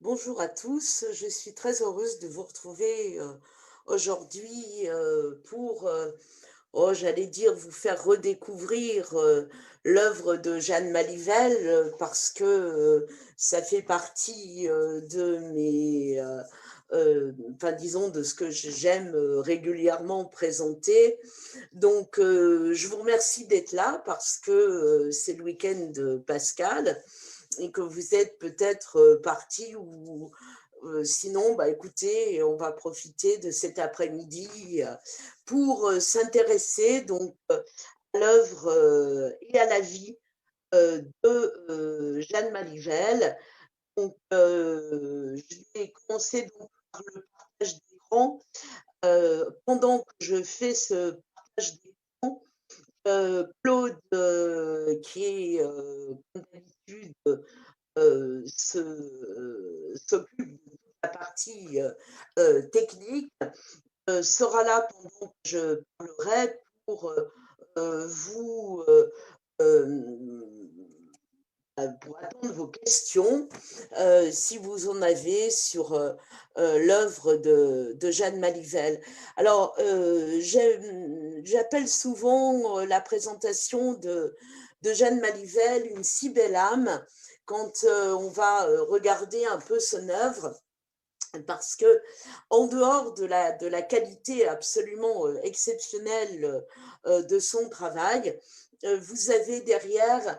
Bonjour à tous, je suis très heureuse de vous retrouver aujourd'hui pour, j'allais dire, vous faire redécouvrir l'œuvre de Jeanne Malivelle parce que ça fait partie de mes, enfin disons, de ce que j'aime régulièrement présenter. Donc, je vous remercie d'être là parce que c'est le week-end de Pascal et que vous êtes peut-être parti ou sinon, bah, écoutez, on va profiter de cet après-midi pour s'intéresser donc à l'œuvre et à la vie de Jeanne Malivelle. Donc, je vais commencer donc par le partage d'écran. Pendant que je fais ce partage d'écran, Claude, qui est comme d'habitude s'occupe de toute la partie technique, sera là pendant que je parlerai pour vous pour attendre vos questions, si vous en avez sur l'œuvre de Jeanne Malivelle. Alors, j'appelle souvent la présentation de Jeanne Malivelle une si belle âme quand on va regarder un peu son œuvre, parce que en dehors de la qualité absolument exceptionnelle de son travail, vous avez derrière,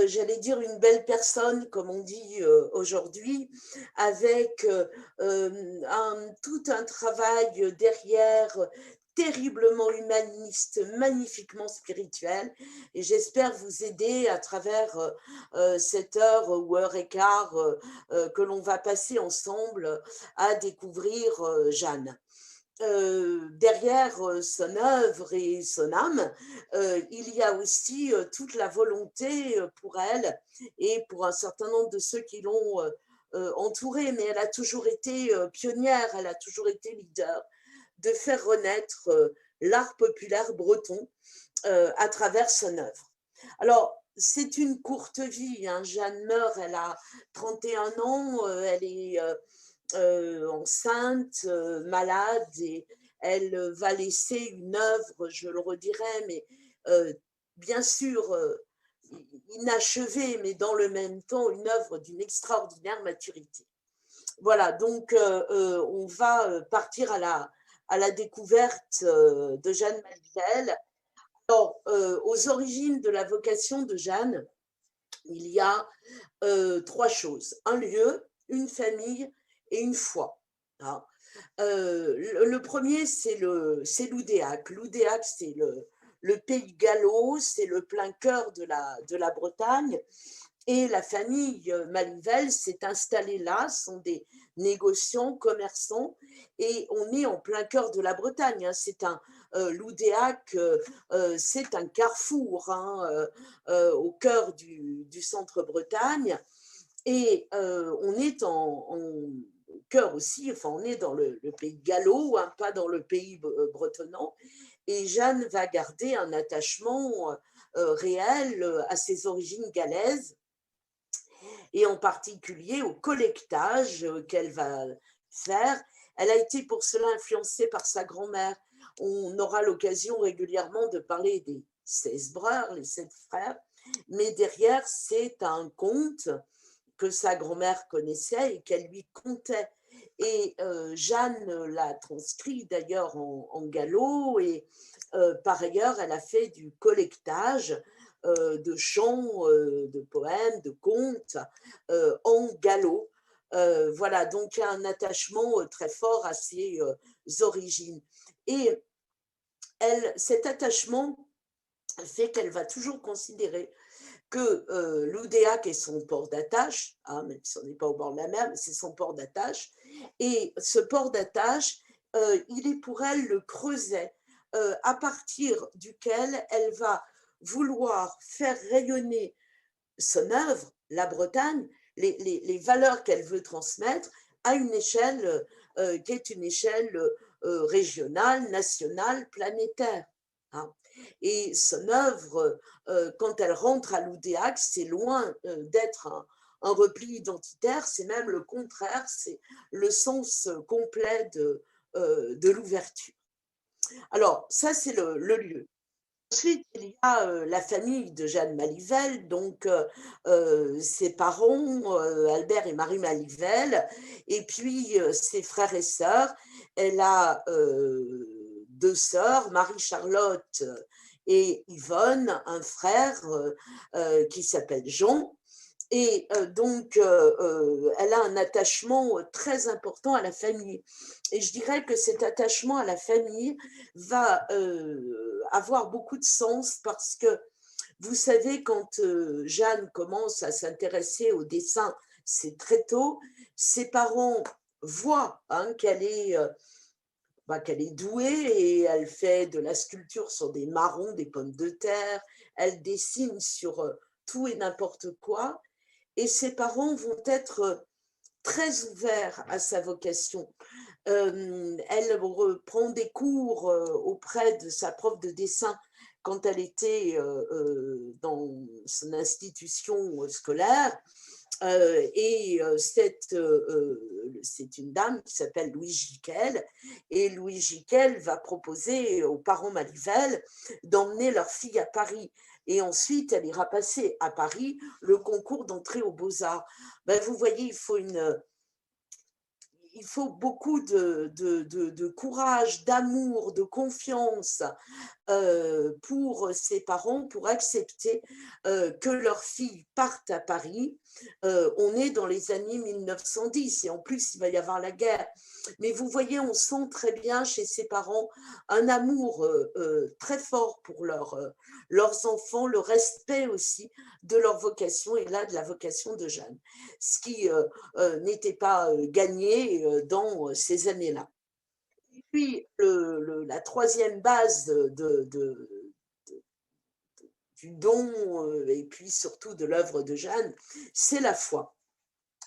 j'allais dire, une belle personne, comme on dit aujourd'hui, avec tout un travail derrière terriblement humaniste, magnifiquement spirituel. Et j'espère vous aider à travers cette heure ou heure et quart que l'on va passer ensemble à découvrir Jeanne. Derrière son œuvre et son âme, il y a aussi toute la volonté pour elle et pour un certain nombre de ceux qui l'ont entourée, mais elle a toujours été pionnière, elle a toujours été leader de faire renaître l'art populaire breton à travers son œuvre. Alors, c'est une courte vie, hein. Jeanne meurt, elle a 31 ans, elle est enceinte, malade, et elle va laisser une œuvre, je le redirai, mais euh, bien sûr inachevée, mais dans le même temps une œuvre d'une extraordinaire maturité. Voilà, donc on va partir à la découverte de Jeanne Malviel. Alors, aux origines de la vocation de Jeanne, il y a trois choses: un lieu, une famille et une foi. Hein. Le premier, c'est l'Oudéac. L'Oudéac, c'est le pays gallo, c'est le plein cœur de la Bretagne. Et la famille Malivelle s'est installée là, sont des négociants, commerçants, et on est en plein cœur de la Bretagne. Hein. C'est un L'Oudéac, c'est un carrefour, hein, au cœur du centre Bretagne, et on est au cœur aussi, enfin on est dans le pays gallo, hein, pas dans le pays bretonnant, et Jeanne va garder un attachement réel à ses origines galaises et en particulier au collectage qu'elle va faire. Elle a été pour cela influencée par sa grand-mère. On aura l'occasion régulièrement de parler des 16 breurs, les 7 frères, mais derrière, c'est un conte que sa grand-mère connaissait et qu'elle lui contait. Et Jeanne l'a transcrit d'ailleurs en gallo, et par ailleurs, elle a fait du collectage de chants, de poèmes, de contes en gallo. Voilà, donc il y a un attachement très fort à ses origines. Et cet attachement fait qu'elle va toujours considérer que l'Oudéac est son port d'attache, hein, même si on n'est pas au bord de la mer, mais c'est son port d'attache. Et ce port d'attache, il est pour elle le creuset à partir duquel elle va vouloir faire rayonner son œuvre, la Bretagne, les valeurs qu'elle veut transmettre à une échelle qui est une échelle régionale, nationale, planétaire. Hein. Et son œuvre, quand elle rentre à l'Oudéac, c'est loin d'être un repli identitaire, c'est même le contraire, c'est le sens complet de l'ouverture. Alors, ça, c'est le lieu. Ensuite, il y a la famille de Jeanne Malivelle, donc ses parents, Albert et Marie Malivelle, et puis ses frères et sœurs. Elle a deux sœurs, Marie-Charlotte et Yvonne, un frère qui s'appelle Jean. Et donc, elle a un attachement très important à la famille. Et je dirais que cet attachement à la famille va avoir beaucoup de sens parce que, vous savez, quand Jeanne commence à s'intéresser au dessin, c'est très tôt, ses parents voient hein, qu'elle est douée et elle fait de la sculpture sur des marrons, des pommes de terre, elle dessine sur tout et n'importe quoi et ses parents vont être très ouverts à sa vocation. Elle reprend des cours auprès de sa prof de dessin quand elle était dans son institution scolaire. C'est une dame qui s'appelle Louise Giquel. Et Louise Giquel va proposer aux parents Malivelle d'emmener leur fille à Paris. Et ensuite, elle ira passer à Paris le concours d'entrée aux Beaux-Arts. Ben, vous voyez, il faut beaucoup de courage, d'amour, de confiance pour ses parents pour accepter que leur fille parte à Paris. On est dans les années 1910 et en plus il va y avoir la guerre. Mais vous voyez, on sent très bien chez ses parents un amour très fort pour leurs enfants, le respect aussi de leur vocation et là de la vocation de Jeanne, ce qui n'était pas gagné dans ces années-là. Puis la troisième base du don et puis surtout de l'œuvre de Jeanne, c'est la foi.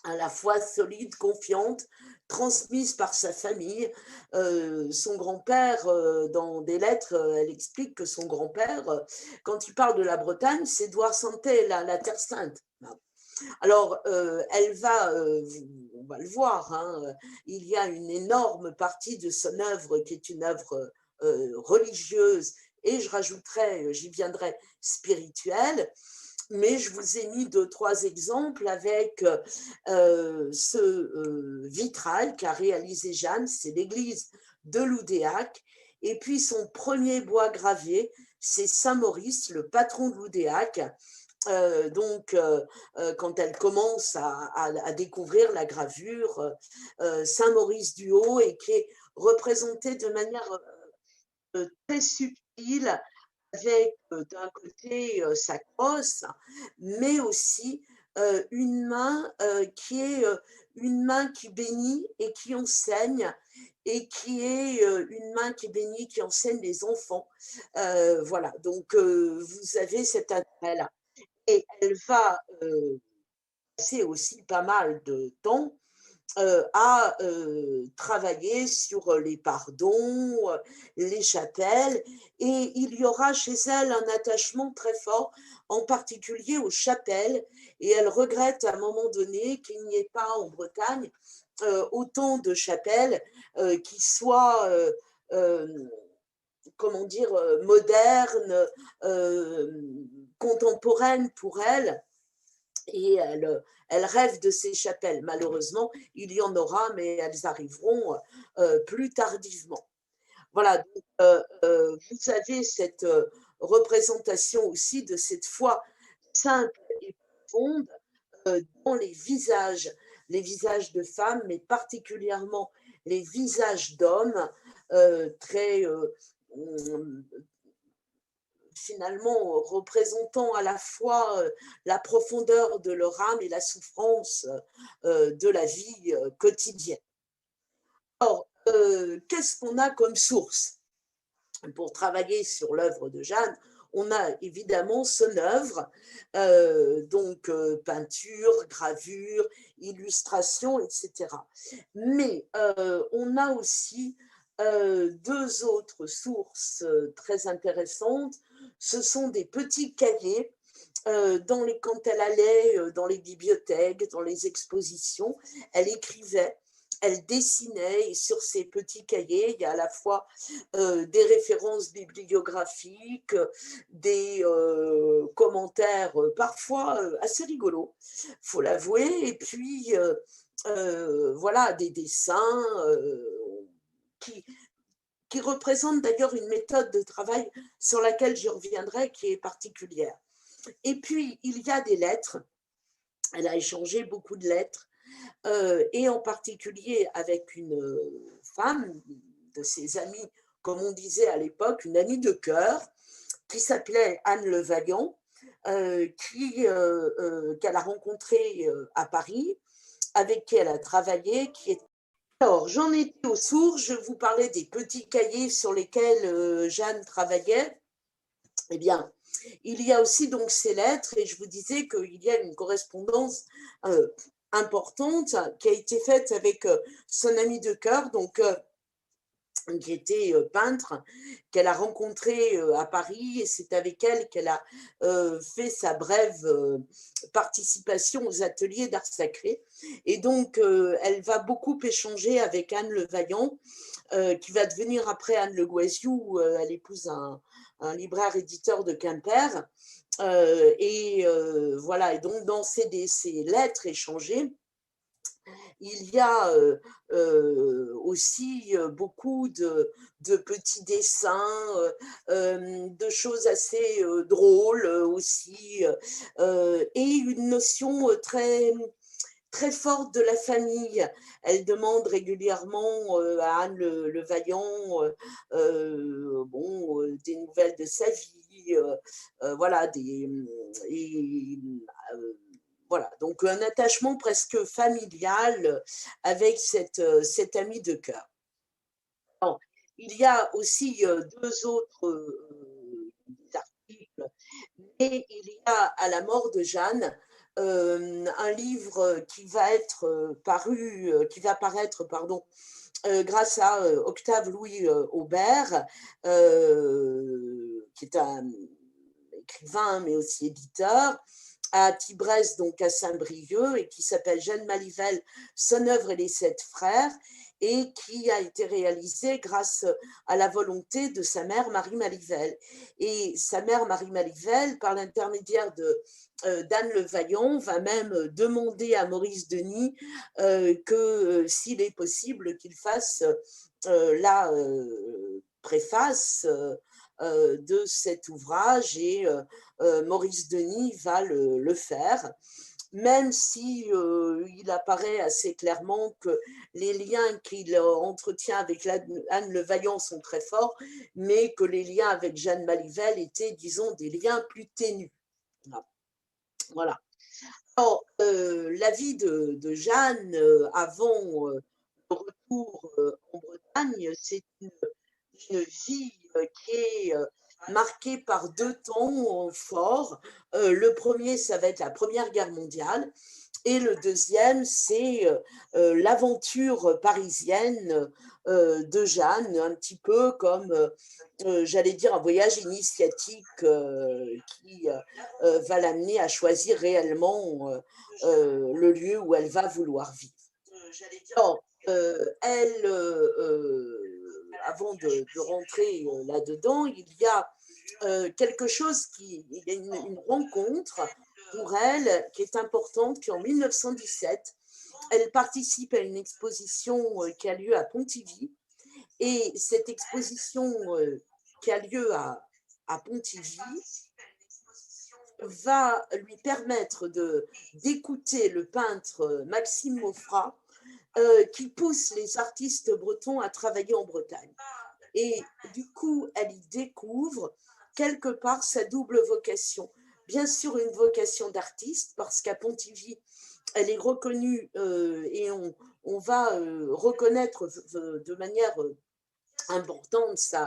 À la foi solide, confiante, transmise par sa famille. Son grand-père, dans des lettres, elle explique que son grand-père, quand il parle de la Bretagne, c'est Édouard Santé, la Terre Sainte. Alors, elle va, on va le voir, hein, il y a une énorme partie de son œuvre qui est une œuvre religieuse et je rajouterai, j'y viendrai, spirituelle. Mais je vous ai mis deux, trois exemples avec ce vitrail qu'a réalisé Jeanne, c'est l'église de Loudéac. Et puis son premier bois gravé, c'est Saint-Maurice, le patron de Loudéac. Quand elle commence à découvrir la gravure, Saint-Maurice du Haut, et qui est représenté de manière très subtile, avec d'un côté sa crosse, mais aussi une main qui est une main qui bénit et qui enseigne, et qui est une main qui bénit, qui enseigne les enfants. Voilà, donc vous avez cet attrait-là. Et elle va passer aussi pas mal de temps à travailler sur les pardons, les chapelles, et il y aura chez elle un attachement très fort, en particulier aux chapelles, et elle regrette à un moment donné qu'il n'y ait pas en Bretagne autant de chapelles qui soient, comment dire, modernes, contemporaines pour elle, et elle rêve de ces chapelles. Malheureusement, il y en aura, mais elles arriveront plus tardivement. Voilà, donc, vous avez cette représentation aussi de cette foi simple et profonde dans les visages de femmes, mais particulièrement les visages d'hommes, très finalement représentant à la fois la profondeur de leur âme et la souffrance de la vie quotidienne. Alors, qu'est-ce qu'on a comme source pour travailler sur l'œuvre de Jeanne? On a évidemment son œuvre, donc peinture, gravure, illustration, etc. Mais on a aussi deux autres sources très intéressantes. Ce sont des petits cahiers quand elle allait dans les bibliothèques, dans les expositions, elle écrivait, elle dessinait et sur ses petits cahiers, il y a à la fois des références bibliographiques, des commentaires parfois assez rigolos, faut l'avouer, et puis voilà, des dessins qui, qui représentent d'ailleurs une méthode de travail sur laquelle j'y reviendrai qui est particulière. Et puis, il y a des lettres. Elle a échangé beaucoup de lettres, et en particulier avec une femme de ses amies, comme on disait à l'époque, une amie de cœur, qui s'appelait Anne Le Vaillant, qu'elle a rencontrée à Paris, avec qui elle a travaillé, qui est... Alors, j'en étais aux sources, je vous parlais des petits cahiers sur lesquels Jeanne travaillait. Eh bien, il y a aussi donc ces lettres et je vous disais qu'il y a une correspondance euh, importante qui a été faite avec son ami de cœur, donc qui était peintre, qu'elle a rencontré à Paris et c'est avec elle qu'elle a fait sa brève participation aux ateliers d'art sacré. Et donc, elle va beaucoup échanger avec Anne Le Vaillant, qui va devenir après Anne Le Guaziou. Elle épouse un libraire éditeur de Quimper. Et voilà, et donc dans ces lettres échangées, il y a aussi beaucoup de petits dessins, de choses assez drôles aussi, et une notion très forte de la famille. Elle demande régulièrement à Anne Le Vaillant bon, des nouvelles de sa vie, voilà, et, voilà, donc un attachement presque familial avec cette amie de cœur. Alors, il y a aussi deux autres articles, et il y a à la mort de Jeanne un livre qui va être qui va paraître, pardon, grâce à Octave Louis Aubert, qui est un écrivain mais aussi éditeur, à Tibresse, donc à Saint-Brieuc, et qui s'appelle Jeanne Malivelle, son œuvre et les sept frères, et qui a été réalisé grâce à la volonté de sa mère Marie Malivelle. Et sa mère Marie Malivelle, par l'intermédiaire d'Anne Le Vaillant, va même demander à Maurice Denis que s'il est possible qu'il fasse la préface de cet ouvrage, et Maurice Denis va le faire, même si il apparaît assez clairement que les liens qu'il entretient avec Anne Le Vaillant sont très forts, mais que les liens avec Jeanne Malivelle étaient, disons, des liens plus ténus. Voilà. Alors, la vie de Jeanne avant le retour en Bretagne, c'est une vie qui est marquée par deux temps forts. Le premier, ça va être la Première Guerre mondiale. Et le deuxième, c'est l'aventure parisienne de Jeanne, un petit peu comme, j'allais dire, un voyage initiatique qui va l'amener à choisir réellement le lieu où elle va vouloir vivre. Alors, elle, avant de rentrer là-dedans, il y a quelque chose il y a une rencontre pour elle qui est importante, qui en 1917, elle participe à une exposition qui a lieu à Pontivy, et cette exposition qui a lieu à Pontivy va lui permettre d'écouter le peintre Maxime Maufra, qui pousse les artistes bretons à travailler en Bretagne. Et du coup, elle y découvre quelque part sa double vocation. Bien sûr, une vocation d'artiste, parce qu'à Pontivy, elle est reconnue et on va reconnaître de manière importante ses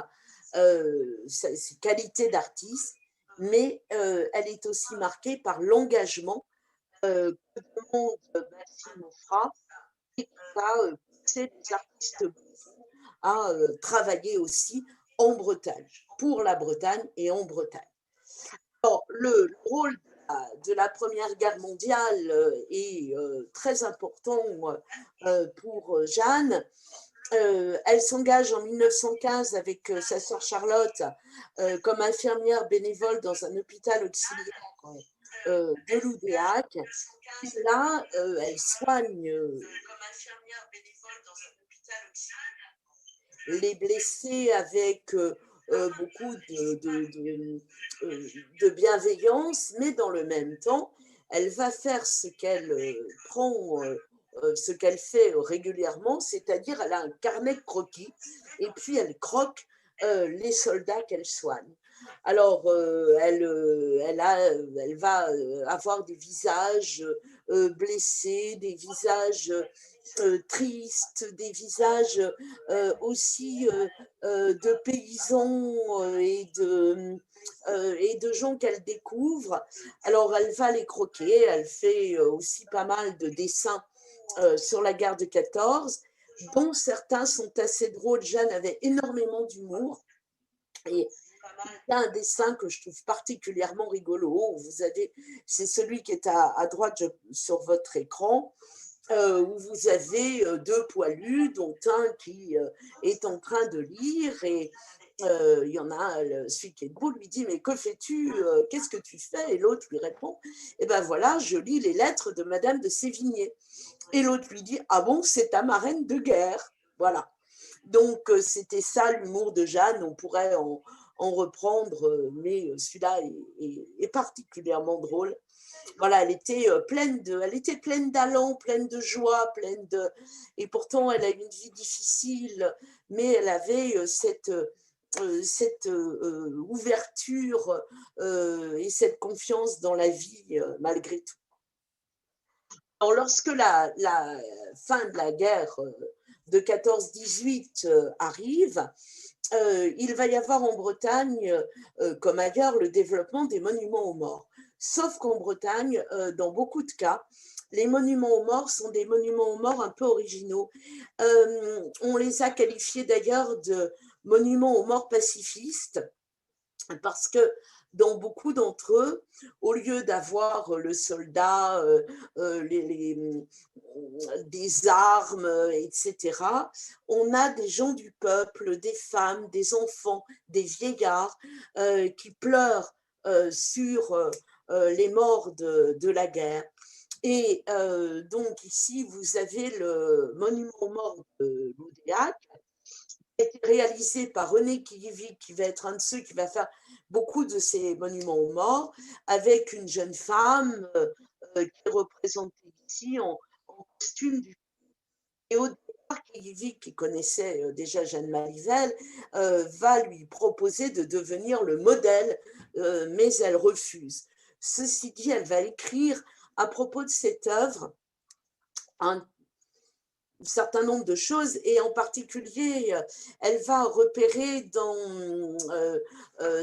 qualités d'artiste, mais elle est aussi marquée par l'engagement que demande Maxime Offra, et qui va pousser les artistes à travailler aussi en Bretagne, pour la Bretagne et en Bretagne. Alors, le rôle de la Première Guerre mondiale est très important pour Jeanne. Elle s'engage en 1915 avec sa sœur Charlotte comme infirmière bénévole dans un hôpital auxiliaire de Loudéac. Et là, elle soigne les blessés avec beaucoup de bienveillance, mais dans le même temps, elle va faire ce qu'elle ce qu'elle fait régulièrement, c'est-à-dire elle a un carnet de croquis et puis elle croque les soldats qu'elle soigne. Alors, elle va avoir des visages blessés, des visages tristes, des visages aussi de paysans et de gens qu'elle découvre. Alors, elle va les croquer, elle fait aussi pas mal de dessins sur la guerre de 14, dont certains sont assez drôles. Jeanne avait énormément d'humour. Et il y a un dessin que je trouve particulièrement rigolo. Vous avez, c'est celui qui est à droite sur votre écran, où vous avez deux poilus, dont un qui est en train de lire et il y en a un, celui qui est debout lui dit mais que fais-tu, qu'est-ce que tu fais? Et l'autre lui répond eh ben voilà, je lis les lettres de Madame de Sévigné. Et l'autre lui dit ah bon, c'est ta marraine de guerre. Voilà. Donc c'était ça l'humour de Jeanne, on pourrait en reprendre, mais celui-là est particulièrement drôle. Voilà, elle était pleine d'allant, pleine de joie, et pourtant elle a eu une vie difficile, mais elle avait cette ouverture et cette confiance dans la vie malgré tout. Alors, lorsque la fin de la guerre de 14-18 arrive, il va y avoir en Bretagne, comme ailleurs, le développement des monuments aux morts. Sauf qu'en Bretagne, dans beaucoup de cas, les monuments aux morts sont des monuments aux morts un peu originaux. On les a qualifiés d'ailleurs de monuments aux morts pacifistes parce que dans beaucoup d'entre eux, au lieu d'avoir le soldat, des armes, etc., on a des gens du peuple, des femmes, des enfants, des vieillards qui pleurent sur les morts de la guerre. Et donc ici, vous avez le monument aux morts de Loudéac, été réalisé par René Kivik, qui va être un de ceux qui va faire beaucoup de ces monuments aux morts, avec une jeune femme qui est représentée ici en costume du. Et au départ, Kivik, qui connaissait déjà Jeanne Malivelle, va lui proposer de devenir le modèle, mais elle refuse. Ceci dit, elle va écrire à propos de cette œuvre un certain nombre de choses et en particulier, elle va repérer dans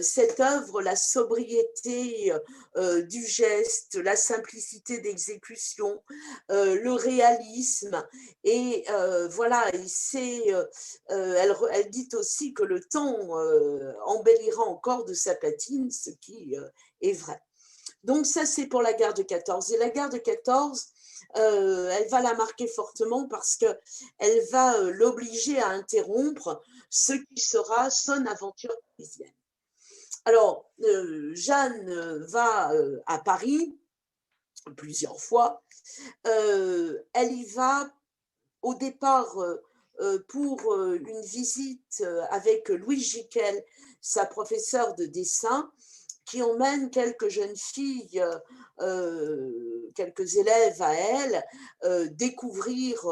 cette œuvre la sobriété du geste, la simplicité d'exécution, le réalisme et voilà, et elle dit aussi que le temps embellira encore de sa patine, ce qui est vrai. Donc ça, c'est pour la guerre de 14. Et la guerre de 14, elle va la marquer fortement parce qu'elle va l'obliger à interrompre ce qui sera son aventure parisienne. Alors, Jeanne va à Paris plusieurs fois. Elle y va au départ pour une visite avec Louise Giquel, sa professeure de dessin, qui emmène quelques jeunes filles, quelques élèves à elle, découvrir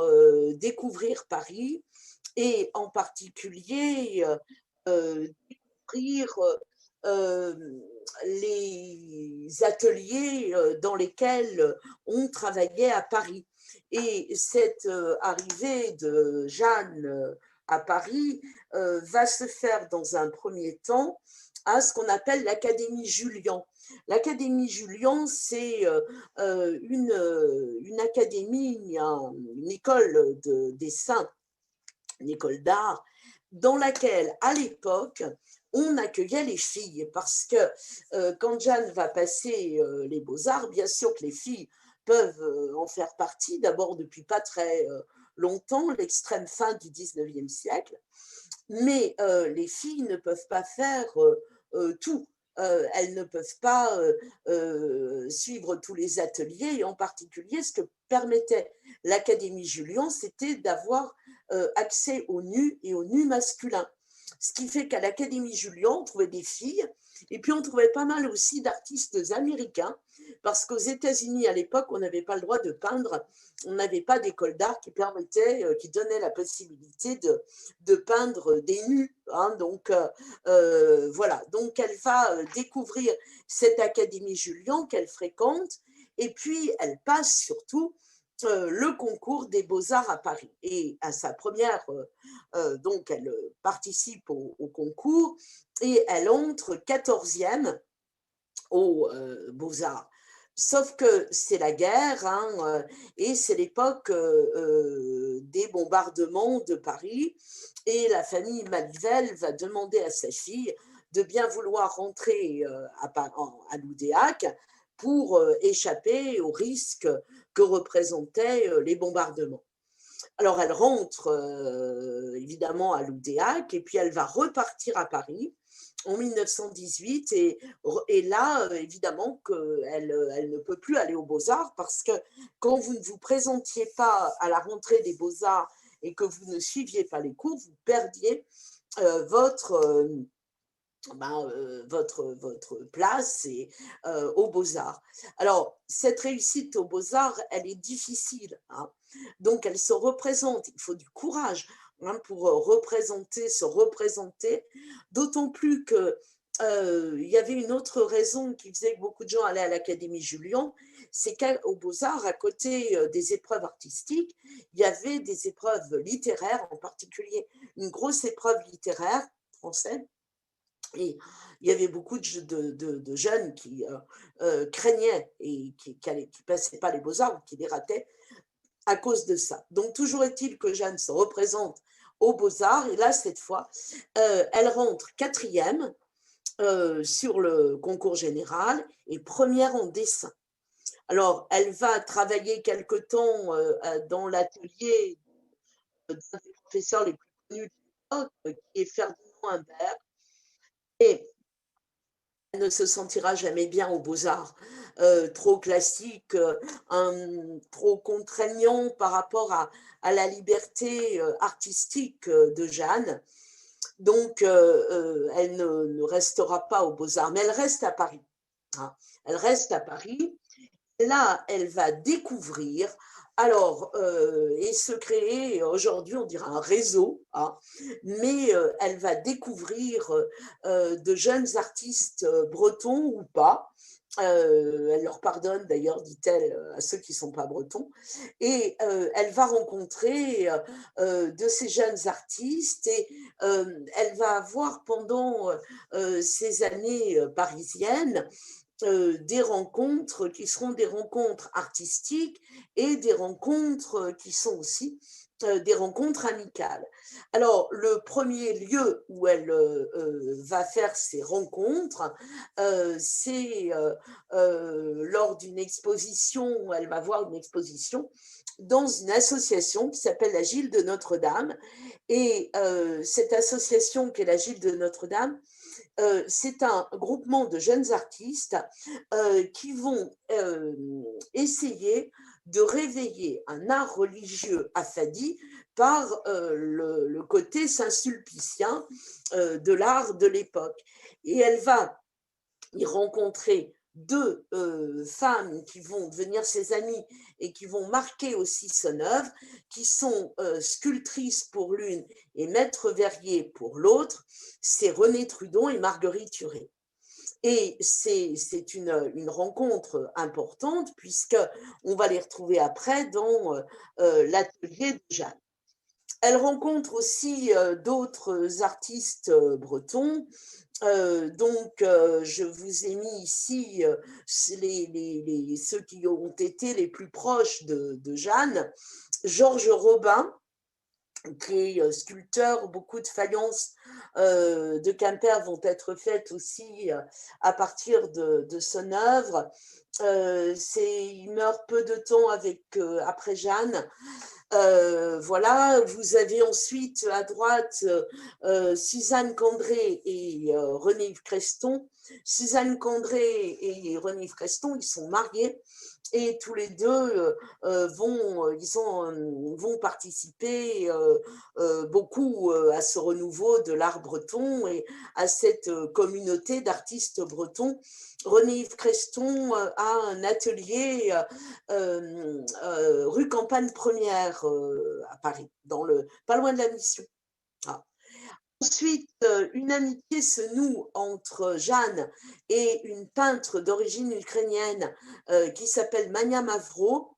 Paris et en particulier découvrir les ateliers dans lesquels on travaillait à Paris. Et cette arrivée de Jeanne à Paris va se faire dans un premier temps à ce qu'on appelle l'Académie Julian. L'Académie Julian, c'est une académie, une école de dessin, une école d'art, dans laquelle, à l'époque, on accueillait les filles parce que quand Jeanne va passer les beaux-arts, bien sûr que les filles peuvent en faire partie, d'abord depuis pas très longtemps, l'extrême fin du 19e siècle, mais les filles ne peuvent pas faire tout. Elles ne peuvent pas suivre tous les ateliers et en particulier ce que permettait l'Académie Julian, c'était d'avoir accès aux nus et aux nus masculins. Ce qui fait qu'à l'Académie Julian, on trouvait des filles et puis on trouvait pas mal aussi d'artistes américains parce qu'aux États-Unis à l'époque, on n'avait pas le droit de peindre, on n'avait pas d'école d'art qui permettait, qui donnait la possibilité de peindre des nus. Hein, donc voilà, donc elle va découvrir cette Académie Julian qu'elle fréquente et puis elle passe surtout le concours des beaux-arts à Paris. Et à sa première, donc elle participe au concours et elle entre 14e aux beaux-arts. Sauf que c'est la guerre hein, et c'est l'époque des bombardements de Paris et la famille Manivelle va demander à sa fille de bien vouloir rentrer à l'Oudéac pour échapper aux risques que représentaient les bombardements. Alors elle rentre évidemment à l'Oudéac et puis elle va repartir à Paris en 1918 et là, évidemment qu'elle ne peut plus aller aux Beaux-Arts parce que quand vous ne vous présentiez pas à la rentrée des Beaux-Arts et que vous ne suiviez pas les cours, vous perdiez votre, votre place aux Beaux-Arts. Alors, cette réussite aux Beaux-Arts, elle est difficile. Hein. Donc, elle se représente, il faut du courage hein, pour se représenter, d'autant plus que il y avait une autre raison qui faisait que beaucoup de gens allaient à l'Académie Julian, c'est qu'aux Beaux-Arts, à côté des épreuves artistiques, il y avait des épreuves littéraires, en particulier une grosse épreuve littéraire française. Et il y avait beaucoup de jeunes qui craignaient et qui ne passaient pas les beaux-arts ou qui les rataient à cause de ça. Donc, toujours est-il que Jeanne se représente aux beaux-arts et là, cette fois, elle rentre 4e sur le concours général et première en dessin. Alors, elle va travailler quelque temps dans l'atelier d'un des professeurs les plus connus de l'époque, qui est Ferdinand Humbert. Et elle ne se sentira jamais bien aux Beaux-Arts, trop classique, trop contraignant par rapport à la liberté artistique de Jeanne. Donc, elle ne restera pas aux Beaux-Arts, mais elle reste à Paris. Hein. Elle reste à Paris. Là, elle va découvrir, alors, et se créer, aujourd'hui, on dirait un réseau, hein, mais elle va découvrir de jeunes artistes bretons ou pas. Elle leur pardonne d'ailleurs, dit-elle, à ceux qui ne sont pas bretons. Et elle va rencontrer de ces jeunes artistes et elle va avoir pendant ces années parisiennes des rencontres qui seront des rencontres artistiques et des rencontres qui sont aussi des rencontres amicales. Alors, le premier lieu où elle va faire ces rencontres, c'est lors d'une exposition, elle va voir une exposition dans une association qui s'appelle la Gilde de Notre-Dame. Et cette association qui est la Gilde de Notre-Dame, c'est un groupement de jeunes artistes qui vont essayer de réveiller un art religieux affadi par le côté saint-sulpicien de l'art de l'époque. Et elle va y rencontrer deux femmes qui vont devenir ses amies et qui vont marquer aussi son œuvre, qui sont sculptrices pour l'une et maître verrier pour l'autre, c'est René Trudon et Marguerite Huret. Et c'est une rencontre importante puisqu'on va les retrouver après dans l'atelier de Jeanne. Elle rencontre aussi d'autres artistes bretons. Je vous ai mis ici ceux qui ont été les plus proches de Jeanne. Georges Robin, qui est sculpteur. Beaucoup de faïences de Quimper vont être faites aussi à partir de son œuvre. Il meurt peu de temps après Jeanne. Voilà, vous avez ensuite à droite Suzanne Candré et René-Yves Creston. Suzanne Candré et René-Yves Creston, ils sont mariés et tous les deux vont participer beaucoup à ce renouveau de l'art breton et à cette communauté d'artistes bretons. René-Yves Creston a un atelier rue Campagne Première à Paris, pas loin de la Mission. Ah. Ensuite, une amitié se noue entre Jeanne et une peintre d'origine ukrainienne qui s'appelle Mania Mavro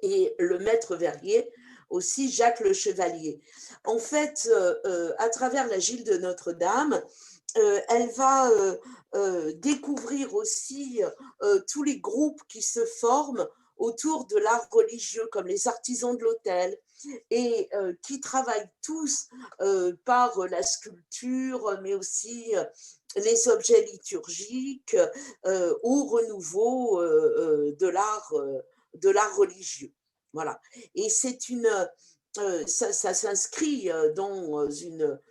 et le maître verrier, aussi Jacques le Chevalier. En fait, à travers la Gilde de Notre-Dame, elle va découvrir aussi tous les groupes qui se forment autour de l'art religieux, comme les artisans de l'autel, et qui travaillent tous par la sculpture, mais aussi les objets liturgiques au renouveau de l'art religieux. Voilà. Et ça s'inscrit dans une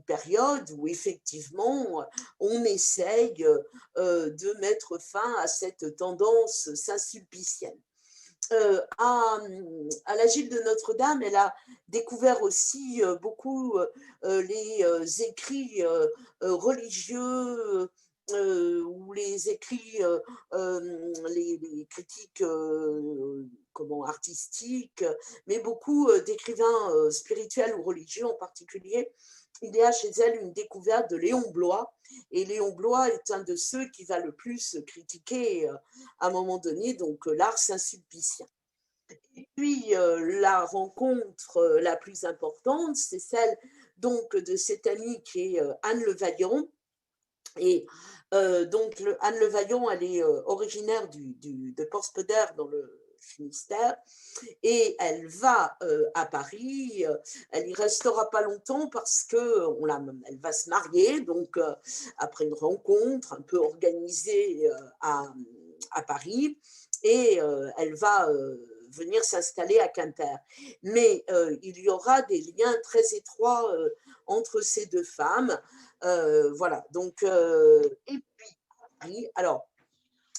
période où effectivement on essaye de mettre fin à cette tendance saint-sulpicienne. À la Gilde de Notre-Dame, elle a découvert aussi beaucoup les écrits religieux ou les écrits, les critiques artistiques, mais beaucoup d'écrivains spirituels ou religieux en particulier. Il y a chez elle une découverte de Léon Bloy, et Léon Bloy est un de ceux qui va le plus critiquer à un moment donné l'art saint-sulpicien. Et puis la rencontre la plus importante, c'est celle donc de cette amie qui est Anne Levaillant. Et donc Anne Levaillant, elle est originaire de Porspoder dans le Finistère, et elle va à Paris. Elle y restera pas longtemps parce que elle va se marier, donc après une rencontre un peu organisée à Paris, et elle va venir s'installer à Quimper. Mais il y aura des liens très étroits entre ces deux femmes. Voilà, donc, et puis, alors,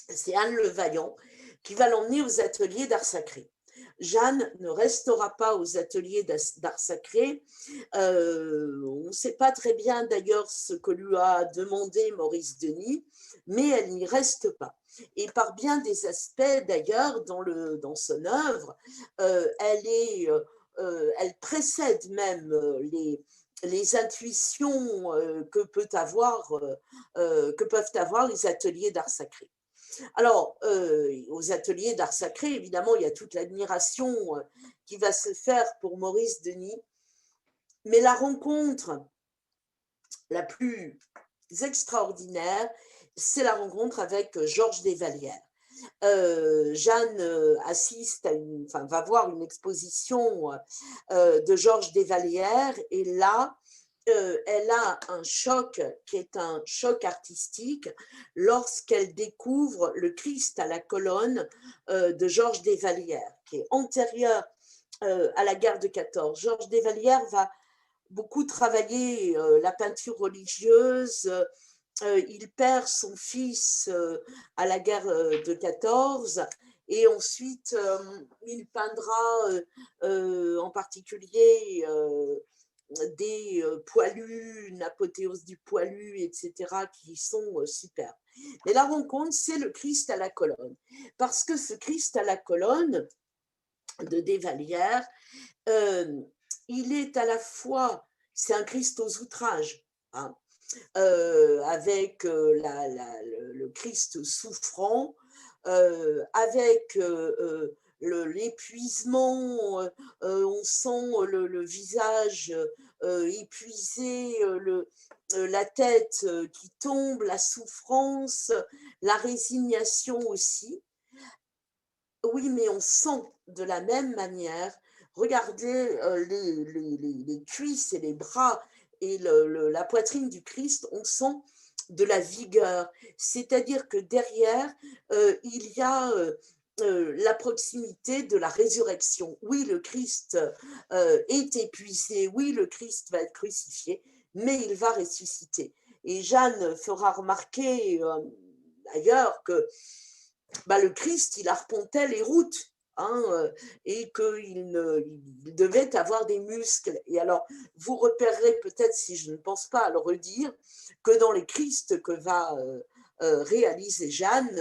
c'est Anne Levaillant qui va l'emmener aux ateliers d'art sacré. Jeanne ne restera pas aux ateliers d'art sacré. On ne sait pas très bien d'ailleurs ce que lui a demandé Maurice Denis, mais elle n'y reste pas. Et par bien des aspects d'ailleurs, dans son œuvre, elle précède même les intuitions que peuvent avoir les ateliers d'art sacré. Alors, aux ateliers d'art sacré, évidemment, il y a toute l'admiration qui va se faire pour Maurice Denis, mais la rencontre la plus extraordinaire, c'est la rencontre avec Georges Desvallières. Jeanne va voir une exposition de Georges Desvallières, et là, elle a un choc qui est un choc artistique lorsqu'elle découvre le Christ à la colonne de Georges Desvallières, qui est antérieur à la guerre de 14. Georges Desvallières va beaucoup travailler la peinture religieuse. Il perd son fils à la guerre de 14, et ensuite il peindra en particulier des poilus, une apothéose du poilu, etc., qui sont super. Mais la rencontre, c'est le Christ à la colonne, parce que ce Christ à la colonne de Desvallières, il est à la fois, c'est un Christ aux outrages, hein, avec le Christ souffrant, avec l'épuisement, on sent le visage épuisé, la tête qui tombe, la souffrance, la résignation aussi. Oui, mais on sent de la même manière regardez les cuisses et les bras et la poitrine du Christ, on sent de la vigueur. C'est-à-dire que derrière, il y a la proximité de la résurrection. Oui, le Christ est épuisé, oui, le Christ va être crucifié, mais il va ressusciter. Et Jeanne fera remarquer d'ailleurs que le Christ, il arpentait les routes. Hein, et qu'il il devait avoir des muscles. Et alors, vous repérerez peut-être, si je ne pense pas à le redire, que dans les Christ que va réaliser Jeanne,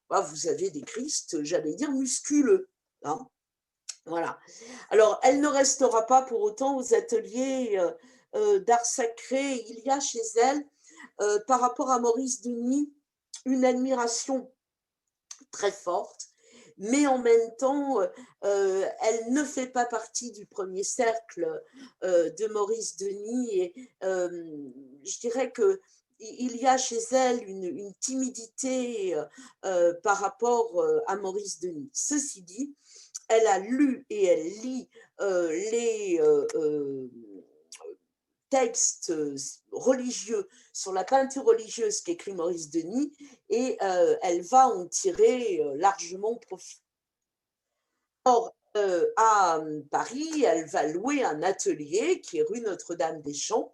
vous avez des Christ, j'allais dire, musculeux. Hein, voilà. Alors, elle ne restera pas pour autant aux ateliers d'art sacré. Il y a chez elle, par rapport à Maurice Denis, une admiration très forte, mais en même temps, elle ne fait pas partie du premier cercle de Maurice Denis. Et je dirais que il y a chez elle une timidité par rapport à Maurice Denis. Ceci dit, elle a lu et elle lit les textes religieux sur la peinture religieuse qu'écrit Maurice Denis et elle va en tirer largement profit. Or, à Paris, elle va louer un atelier qui est rue Notre-Dame-des-Champs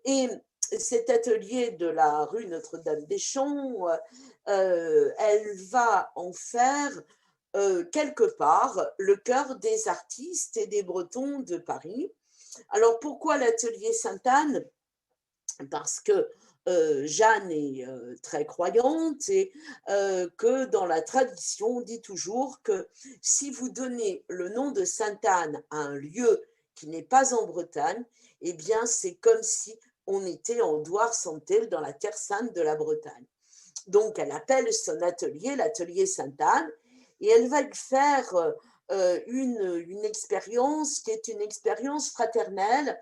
et cet atelier de la rue Notre-Dame-des-Champs, elle va en faire quelque part le cœur des artistes et des Bretons de Paris. Alors pourquoi l'atelier Sainte-Anne? Parce que Jeanne est très croyante et que dans la tradition, on dit toujours que si vous donnez le nom de Sainte-Anne à un lieu qui n'est pas en Bretagne, eh bien c'est comme si on était en Douar-Santel dans la terre sainte de la Bretagne. Donc elle appelle son atelier l'atelier Sainte-Anne et elle va lui faire une expérience qui est une expérience fraternelle.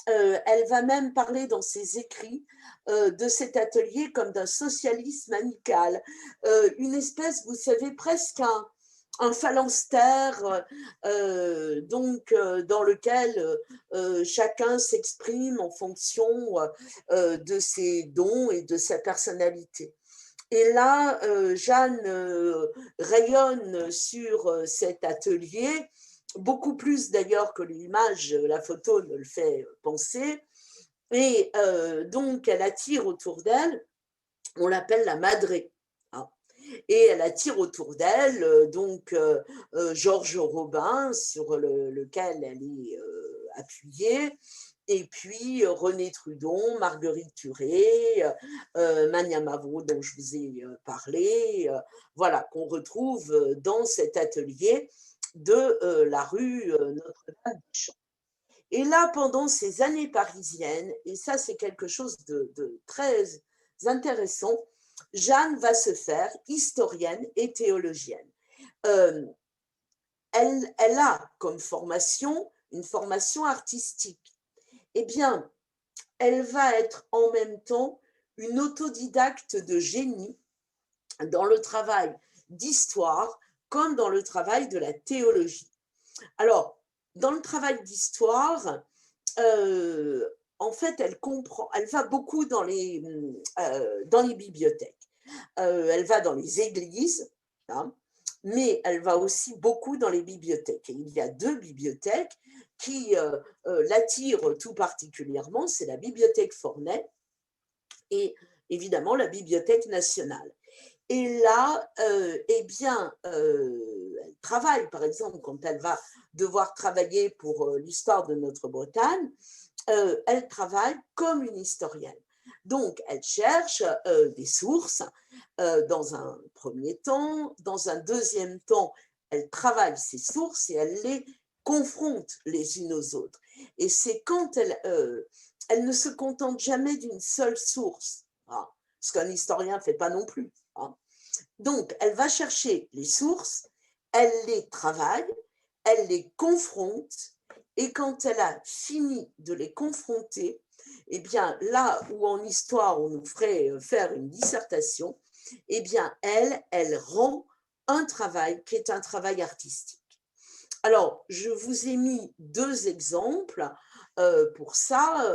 Elle va même parler dans ses écrits de cet atelier comme d'un socialisme amical, une espèce, vous savez, presque un phalanstère, dans lequel chacun s'exprime en fonction de ses dons et de sa personnalité. Et là, Jeanne rayonne sur cet atelier, beaucoup plus d'ailleurs que l'image, la photo ne le fait penser. Et donc, elle attire autour d'elle, on l'appelle la madré. Hein. Et elle attire autour d'elle Georges Robin, sur lequel elle est appuyée, et puis René Trudon, Marguerite Turé, Mania Mavro dont je vous ai parlé, voilà, qu'on retrouve dans cet atelier de la rue Notre-Dame-des-Champs. Et là, pendant ces années parisiennes, et ça c'est quelque chose de très intéressant, Jeanne va se faire historienne et théologienne. Euh, elle a comme formation une formation artistique. Eh bien, elle va être en même temps une autodidacte de génie dans le travail d'histoire comme dans le travail de la théologie. Alors, dans le travail d'histoire, en fait, elle va beaucoup dans les bibliothèques. Elle va dans les églises, hein, mais elle va aussi beaucoup dans les bibliothèques. Et il y a deux bibliothèques qui l'attirent tout particulièrement, c'est la bibliothèque Fornet et évidemment la Bibliothèque nationale. Et là, elle travaille, par exemple, quand elle va devoir travailler pour l'histoire de notre Bretagne, elle travaille comme une historienne. Donc, elle cherche des sources dans un premier temps. Dans un deuxième temps, elle travaille ces sources et elle les confronte les unes aux autres. Et c'est quand elle ne se contente jamais d'une seule source, hein, ce qu'un historien ne fait pas non plus. Hein. Donc, elle va chercher les sources, elle les travaille, elle les confronte, et quand elle a fini de les confronter, eh bien, là où en histoire on nous ferait faire une dissertation, eh bien, elle rend un travail qui est un travail artistique. Alors, je vous ai mis deux exemples pour ça,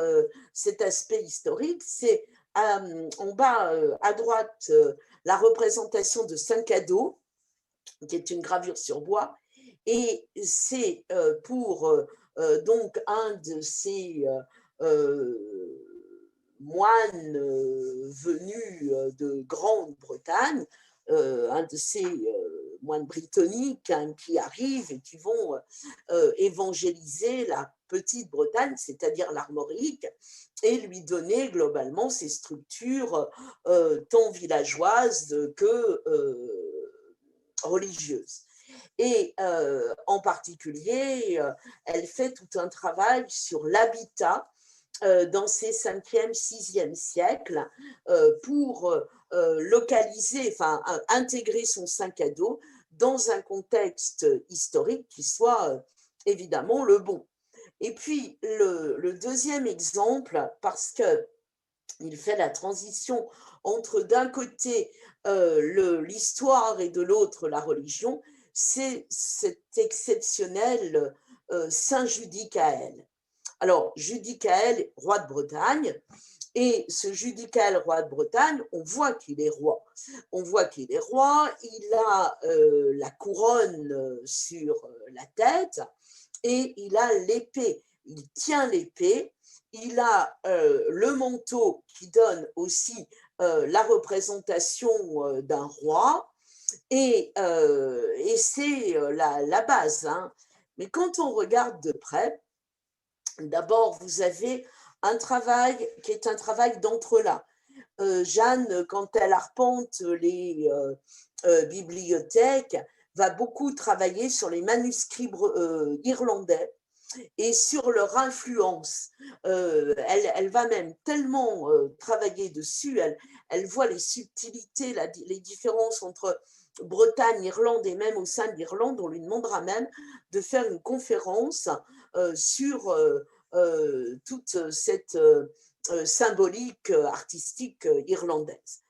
cet aspect historique. C'est en bas à droite la représentation de Saint-Cadeau, qui est une gravure sur bois, et c'est pour donc un de ces moines venus de Grande-Bretagne, un de ces moines britanniques hein, qui arrivent et qui vont évangéliser la petite Bretagne, c'est-à-dire l'Armorique, et lui donner globalement ces structures tant villageoises que religieuses. Et en particulier, elle fait tout un travail sur l'habitat dans ces 5e, 6e siècles pour localiser, enfin intégrer son sac à dos dans un contexte historique qui soit évidemment le bon. Et puis le deuxième exemple, parce que il fait la transition entre d'un côté l'histoire et de l'autre la religion, c'est cet exceptionnel Saint Judicaël. Alors, Judicaël, roi de Bretagne, et ce Judicaël, roi de Bretagne, on voit qu'il est roi. On voit qu'il est roi, il a la couronne sur la tête et il a l'épée. Il tient l'épée, il a le manteau qui donne aussi la représentation d'un roi, et c'est la base. Hein. Mais quand on regarde de près, d'abord, vous avez un travail qui est un travail d'entrelacs. Jeanne, quand elle arpente les bibliothèques, va beaucoup travailler sur les manuscrits irlandais et sur leur influence. Elle va même tellement travailler dessus, elle voit les subtilités, les différences entre Bretagne, Irlande et même au sein de l'Irlande. On lui demandera même de faire une conférence sur toute cette symbolique artistique irlandaise.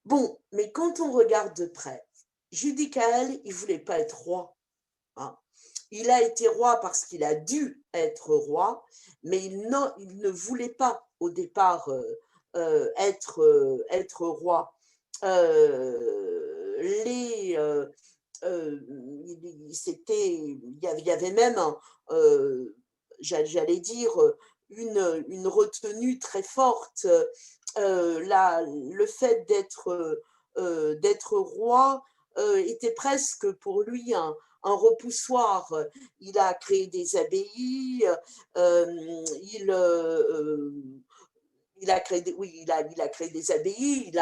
Bon, mais quand on regarde de près, Judicaël, il ne voulait pas être roi. Hein. Il a été roi parce qu'il a dû être roi, mais il ne voulait pas au départ être roi. Les, il y avait même, j'allais dire, une retenue très forte. Le fait d'être roi était presque pour lui un repoussoir. Il a créé des abbayes, il a créé il a créé des abbayes,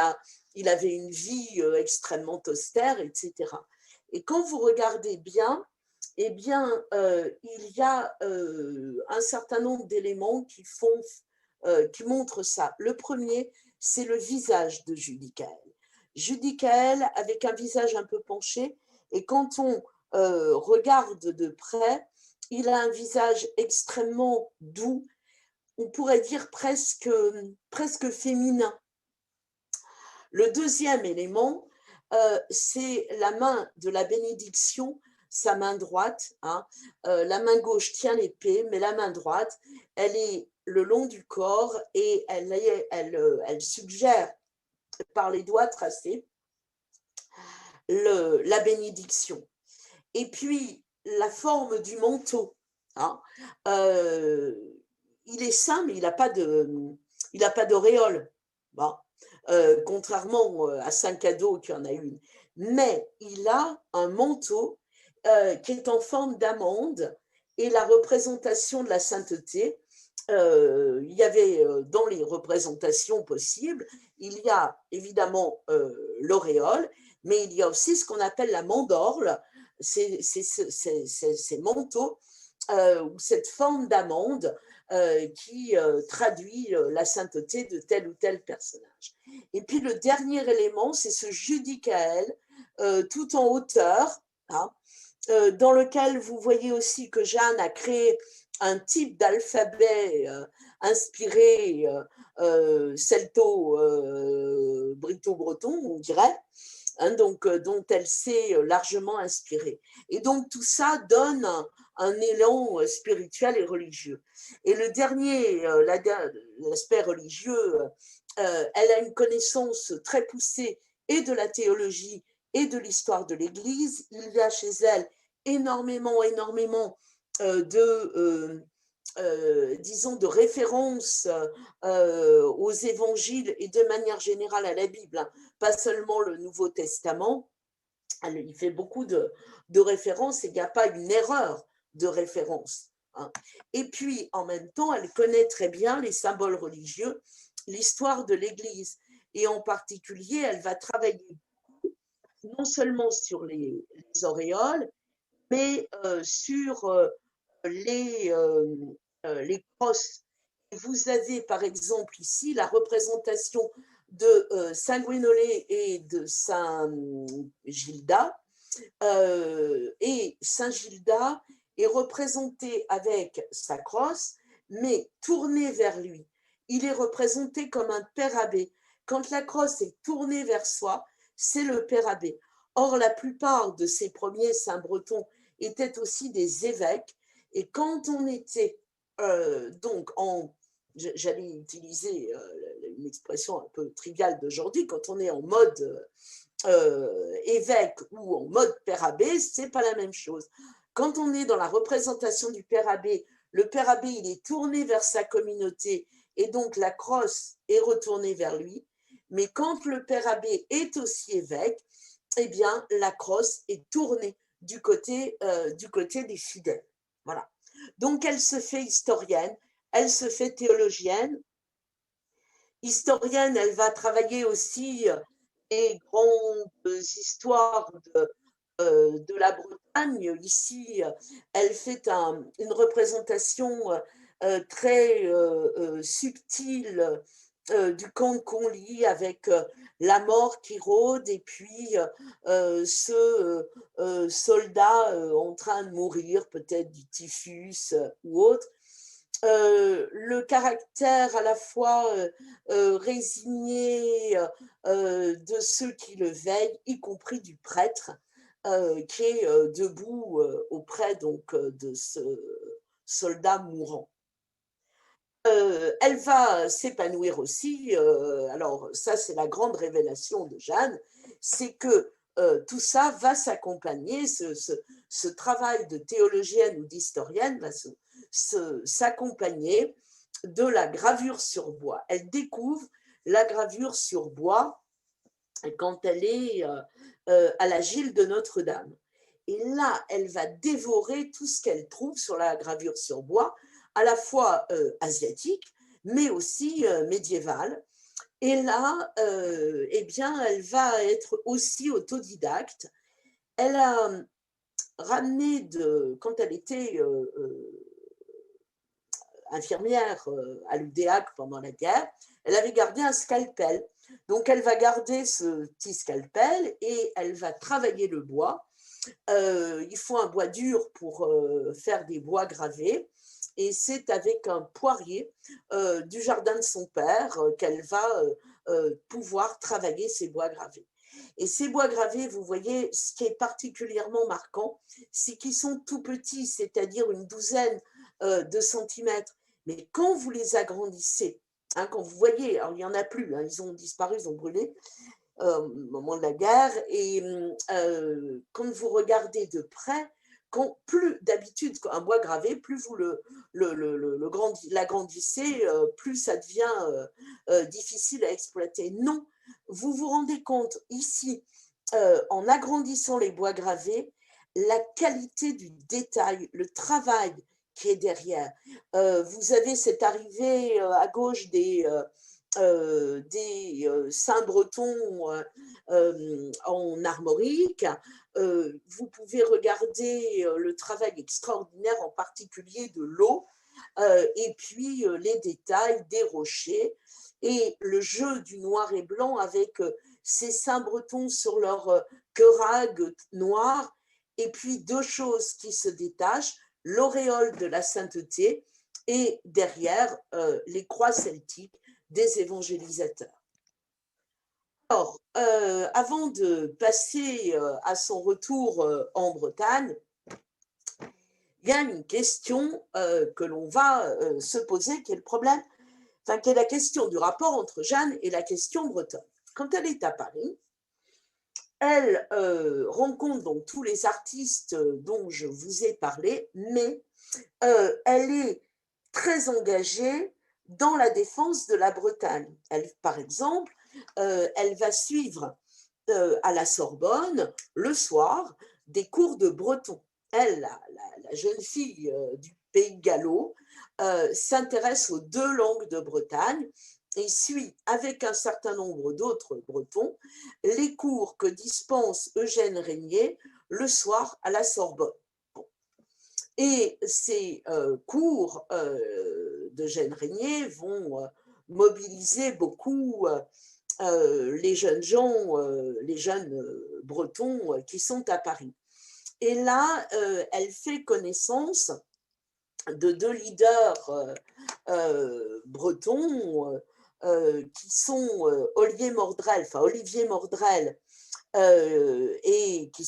il avait une vie extrêmement austère, etc. Et quand vous regardez bien, eh bien, il y a un certain nombre d'éléments qui montrent ça. Le premier, c'est le visage de Judicaël. Judicaël avec un visage un peu penché, et quand on regarde de près, il a un visage extrêmement doux, on pourrait dire presque féminin. Le deuxième élément, c'est la main de la bénédiction, sa main droite. Hein. La main gauche tient l'épée, mais la main droite, elle est le long du corps et elle suggère par les doigts tracés la bénédiction. Et puis, la forme du manteau. Hein. Il est sain, mais il n'a pas d'auréole. Bon. Contrairement à Saint-Cadeau qui en a une. Mais il a un manteau qui est en forme d'amande, et la représentation de la sainteté, il y avait dans les représentations possibles, il y a évidemment l'auréole, mais il y a aussi ce qu'on appelle la mandorle, ces manteaux ou cette forme d'amande qui traduit la sainteté de tel ou tel personnage. Et puis le dernier élément, c'est ce Judicaël tout en hauteur, hein, dans lequel vous voyez aussi que Jeanne a créé un type d'alphabet inspiré celto-brito-breton, on dirait, hein, donc, dont elle s'est largement inspirée. Et donc tout ça donne un élan spirituel et religieux. Et le dernier, l'aspect religieux, elle a une connaissance très poussée et de la théologie et de l'histoire de l'Église. Il y a chez elle énormément disons, de références aux évangiles et de manière générale à la Bible, hein, pas seulement le Nouveau Testament. Il fait beaucoup de références et il n'y a pas une erreur de référence, hein. Et puis, en même temps, elle connaît très bien les symboles religieux, l'histoire de l'Église. Et en particulier, elle va travailler non seulement sur les auréoles, mais sur les crosses. Vous avez par exemple ici la représentation de Saint Gwénolé et de Saint Gilda. Et Saint Gilda est représenté avec sa crosse, mais tournée vers lui. Il est représenté comme un père abbé. Quand la crosse est tournée vers soi, c'est le père abbé. Or, la plupart de ces premiers saints bretons étaient aussi des évêques. Et quand on était donc j'allais utiliser une expression un peu triviale d'aujourd'hui, quand on est en mode évêque ou en mode père abbé, c'est pas la même chose. Quand on est dans la représentation du père abbé, le père abbé, il est tourné vers sa communauté et donc la crosse est retournée vers lui. Mais quand le père abbé est aussi évêque, eh bien, la crosse est tournée du côté des fidèles. Voilà. Donc, elle se fait historienne, elle se fait théologienne. Historienne, elle va travailler aussi les grandes histoires de la Bretagne. Ici, elle fait une représentation très subtile du camp de Conly avec la mort qui rôde et puis ce soldat en train de mourir, peut-être du typhus ou autre. Le caractère à la fois résigné de ceux qui le veillent, y compris du prêtre, qui est debout auprès donc de ce soldat mourant. Elle va s'épanouir aussi. Alors ça, c'est la grande révélation de Jeanne, c'est que tout ça va s'accompagner, ce travail de théologienne ou d'historienne va s'accompagner de la gravure sur bois. Elle découvre la gravure sur bois quand elle est à la Gile de Notre-Dame. Et là, elle va dévorer tout ce qu'elle trouve sur la gravure sur bois, à la fois asiatique, mais aussi médiévale. Et là, eh bien, elle va être aussi autodidacte. Elle a ramené, quand elle était infirmière à l'UDEAC pendant la guerre, elle avait gardé un scalpel. Donc, elle va garder ce petit scalpel et elle va travailler le bois. Il faut un bois dur pour faire des bois gravés. Et c'est avec un poirier du jardin de son père qu'elle va pouvoir travailler ces bois gravés. Et ces bois gravés, vous voyez, ce qui est particulièrement marquant, c'est qu'ils sont tout petits, c'est-à-dire une douzaine de centimètres. Mais quand vous les agrandissez, hein, quand vous voyez, alors il n'y en a plus, hein, ils ont disparu, ils ont brûlé au moment de la guerre, et quand vous regardez de près, plus d'habitude, un bois gravé, plus vous l'agrandissez, plus ça devient difficile à exploiter. Non, vous vous rendez compte ici, en agrandissant les bois gravés, la qualité du détail, le travail qui est derrière. Vous avez cette arrivée à gauche des Saint-Bretons en armorique. Vous pouvez regarder le travail extraordinaire, en particulier de l'eau, et puis les détails des rochers et le jeu du noir et blanc avec ces Saint-Bretons sur leur querague noire, et puis deux choses qui se détachent, l'auréole de la sainteté et derrière les croix celtiques des évangélisateurs. Alors, avant de passer à son retour en Bretagne, il y a une question que l'on va se poser, qui est le problème, enfin, qui est la question du rapport entre Jeanne et la question bretonne. Quand elle est à Paris, elle rencontre donc tous les artistes dont je vous ai parlé, mais elle est très engagée dans la défense de la Bretagne. Elle, par exemple, elle va suivre à la Sorbonne le soir des cours de breton. Elle, la jeune fille du pays gallo, s'intéresse aux deux langues de Bretagne et suit avec un certain nombre d'autres bretons les cours que dispense Eugène Régnier le soir à la Sorbonne. Et ces cours d'Eugène Régnier vont mobiliser beaucoup les jeunes gens, les jeunes bretons qui sont à Paris. Et là, elle fait connaissance de deux leaders bretons qui sont Olivier Mordrel, et qui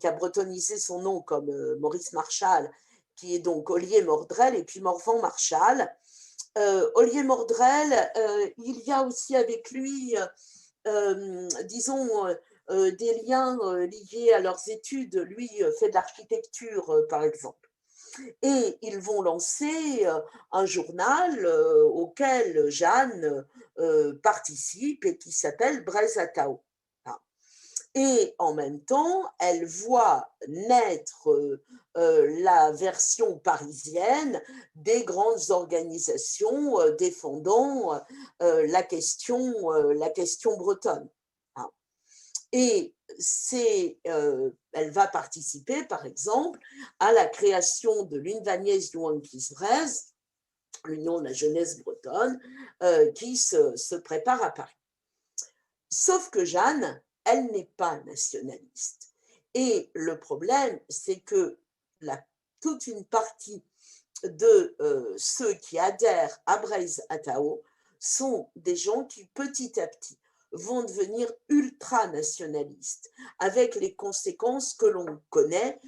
a bretonnisé son nom comme Maurice Marchal, qui est donc Olivier Mordrel, et puis Morvan Marchal. Olivier Mordrel, il y a aussi avec lui, disons, des liens liés à leurs études. Lui fait de l'architecture, par exemple. Et ils vont lancer un journal auquel Jeanne participe et qui s'appelle Brezatao. Et en même temps, elle voit naître la version parisienne des grandes organisations défendant la question bretonne. Et elle va participer, par exemple, à la création de l'Unvagnès Juan-Quisbrez, l'Union de la jeunesse bretonne, qui se prépare à Paris. Sauf que Jeanne, elle n'est pas nationaliste. Et le problème, c'est que toute une partie de ceux qui adhèrent à Brezatao sont des gens qui, petit à petit, vont devenir ultra-nationalistes, avec les conséquences que l'on connaît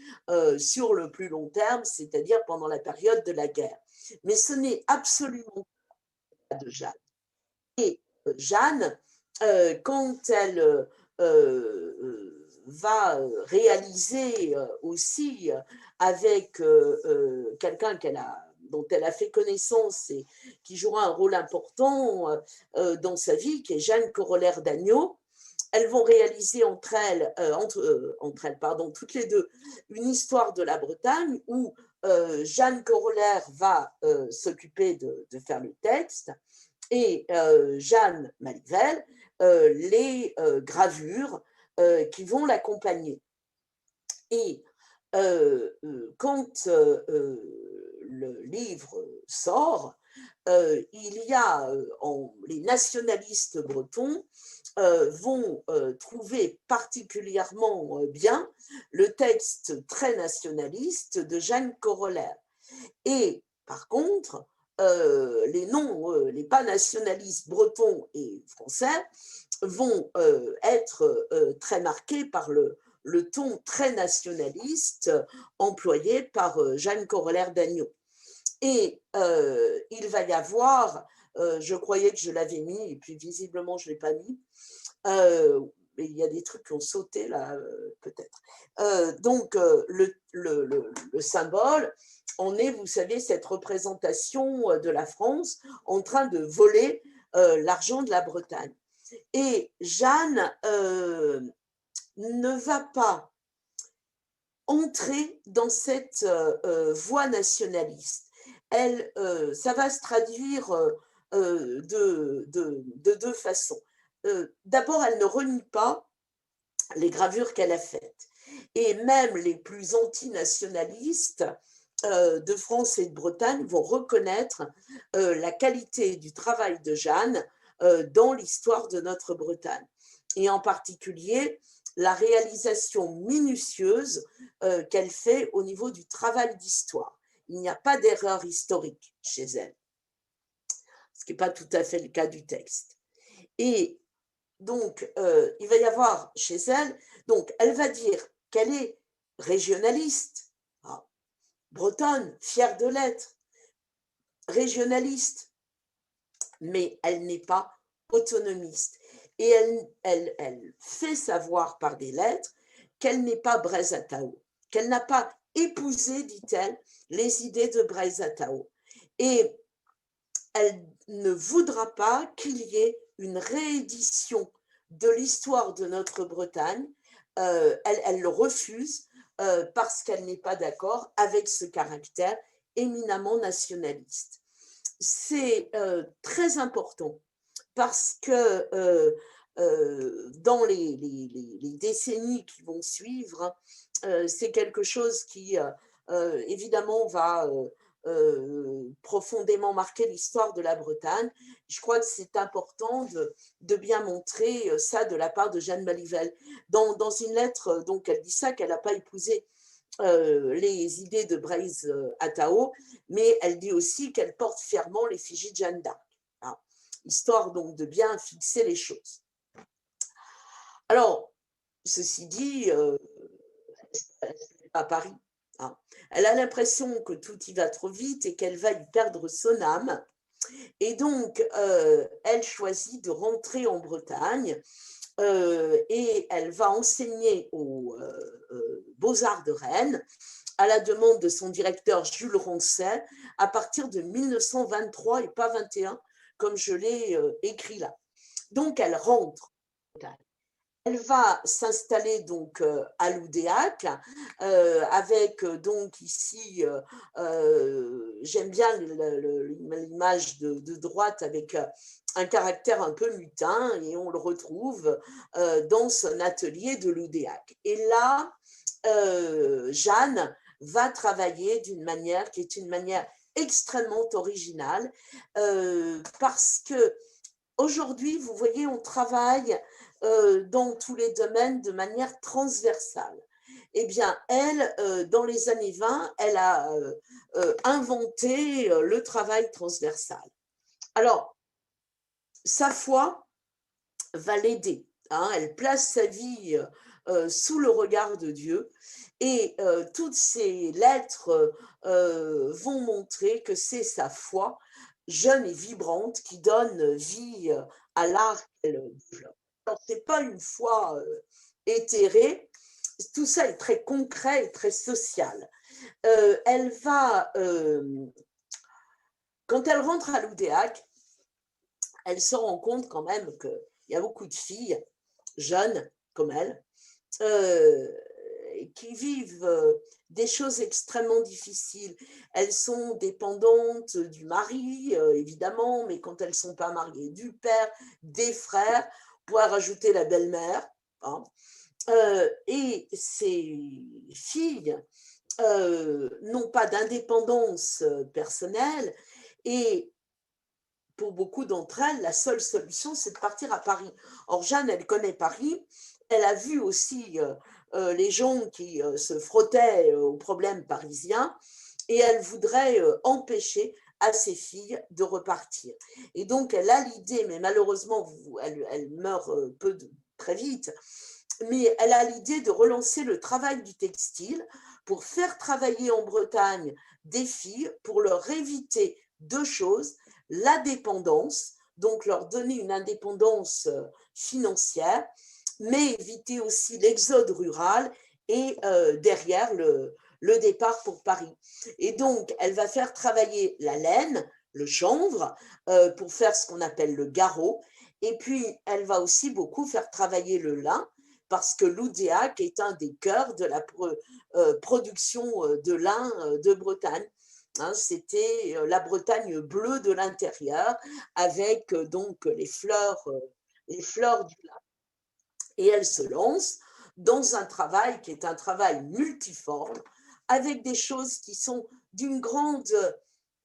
sur le plus long terme, c'est-à-dire pendant la période de la guerre. Mais ce n'est absolument pas de Jeanne. Et Jeanne, quand elle va réaliser aussi avec quelqu'un dont elle a fait connaissance et qui jouera un rôle important dans sa vie, qui est Jeanne Corollaire d'Agneau. Elles vont réaliser entre elles, toutes les deux, une histoire de la Bretagne où Jeanne Corollaire va s'occuper de faire le texte et Jeanne Malivelle les gravures qui vont l'accompagner. Et quand le livre sort, il y a les nationalistes bretons vont trouver particulièrement bien le texte très nationaliste de Jeanne Corollaire. Et par contre, les pas nationalistes bretons et français vont être très marqués par le ton très nationaliste employé par Jeanne Corollaire d'Agneau. Et il va y avoir, je croyais que je l'avais mis, et puis visiblement je ne l'ai pas mis, mais il y a des trucs qui ont sauté là, peut-être. Donc, le symbole en est, vous savez, cette représentation de la France en train de voler l'argent de la Bretagne. Et Jeanne ne va pas entrer dans cette voie nationaliste. Ça va se traduire de deux façons. D'abord, elle ne renie pas les gravures qu'elle a faites. Et même les plus antinationalistes de France et de Bretagne vont reconnaître la qualité du travail de Jeanne dans l'histoire de notre Bretagne. Et en particulier, la réalisation minutieuse qu'elle fait au niveau du travail d'histoire. Il n'y a pas d'erreur historique chez elle, ce qui n'est pas tout à fait le cas du texte. Et Donc, il va y avoir chez elle, donc elle va dire qu'elle est régionaliste, ah, bretonne, fière de l'être, régionaliste, mais elle n'est pas autonomiste. Et elle fait savoir par des lettres qu'elle n'est pas Blaise Attao, qu'elle n'a pas épousé, dit-elle, les idées de Blaise Attao. Et elle ne voudra pas qu'il y ait une réédition de l'histoire de notre Bretagne. Elle le refuse parce qu'elle n'est pas d'accord avec ce caractère éminemment nationaliste. C'est très important parce que dans les décennies qui vont suivre, c'est quelque chose qui, évidemment, va profondément marquer l'histoire de la Bretagne. Je crois que c'est important de bien montrer ça de la part de Jeanne Malivelle. Dans une lettre, donc, elle dit ça, qu'elle n'a pas épousé les idées de Blaise Attao, mais elle dit aussi qu'elle porte fièrement l'effigie de Jeanne d'Arc, hein, histoire donc de bien fixer les choses. Alors, ceci dit, elle n'est pas à Paris, hein. Elle a l'impression que tout y va trop vite et qu'elle va y perdre son âme. Et donc, elle choisit de rentrer en Bretagne et elle va enseigner aux Beaux-Arts de Rennes à la demande de son directeur Jules Roncet à partir de 1923 et pas 21, comme je l'ai écrit là. Donc, elle rentre. Elle va s'installer donc à Loudéac avec donc ici, j'aime bien l'image de droite avec un caractère un peu mutin et on le retrouve dans son atelier de Loudéac. Et là, Jeanne va travailler d'une manière qui est une manière extrêmement originale parce que aujourd'hui, vous voyez, on travaille dans tous les domaines de manière transversale. Eh bien, elle, dans les années 20, elle a inventé le travail transversal. Alors, sa foi va l'aider, hein, elle place sa vie sous le regard de Dieu et toutes ces lettres vont montrer que c'est sa foi jeune et vibrante qui donne vie à l'art qu'elle développe. Alors, ce n'est pas une foi éthérée, tout ça est très concret et très social. Elle va, quand elle rentre à Loudéac, elle se rend compte quand même qu'il y a beaucoup de filles jeunes comme elle qui vivent des choses extrêmement difficiles. Elles sont dépendantes du mari, évidemment, mais quand elles ne sont pas mariées, du père, des frères, on pourrait rajouter la belle-mère, hein. Et ces filles n'ont pas d'indépendance personnelle et pour beaucoup d'entre elles, la seule solution, c'est de partir à Paris. Or, Jeanne, elle connaît Paris, elle a vu aussi les gens qui se frottaient aux problèmes parisiens et elle voudrait empêcher à ses filles de repartir. Et donc, elle a l'idée, mais malheureusement, elle meurt très vite, mais elle a l'idée de relancer le travail du textile pour faire travailler en Bretagne des filles, pour leur éviter deux choses, la dépendance, donc leur donner une indépendance financière, mais éviter aussi l'exode rural et derrière le départ pour Paris. Et donc, elle va faire travailler la laine, le chanvre, pour faire ce qu'on appelle le garrot. Et puis, elle va aussi beaucoup faire travailler le lin, parce que Loudéac est un des cœurs de la production de lin de Bretagne. Hein, c'était la Bretagne bleue de l'intérieur, avec donc les fleurs du lin. Et elle se lance dans un travail qui est un travail multiforme, avec des choses qui sont d'une grande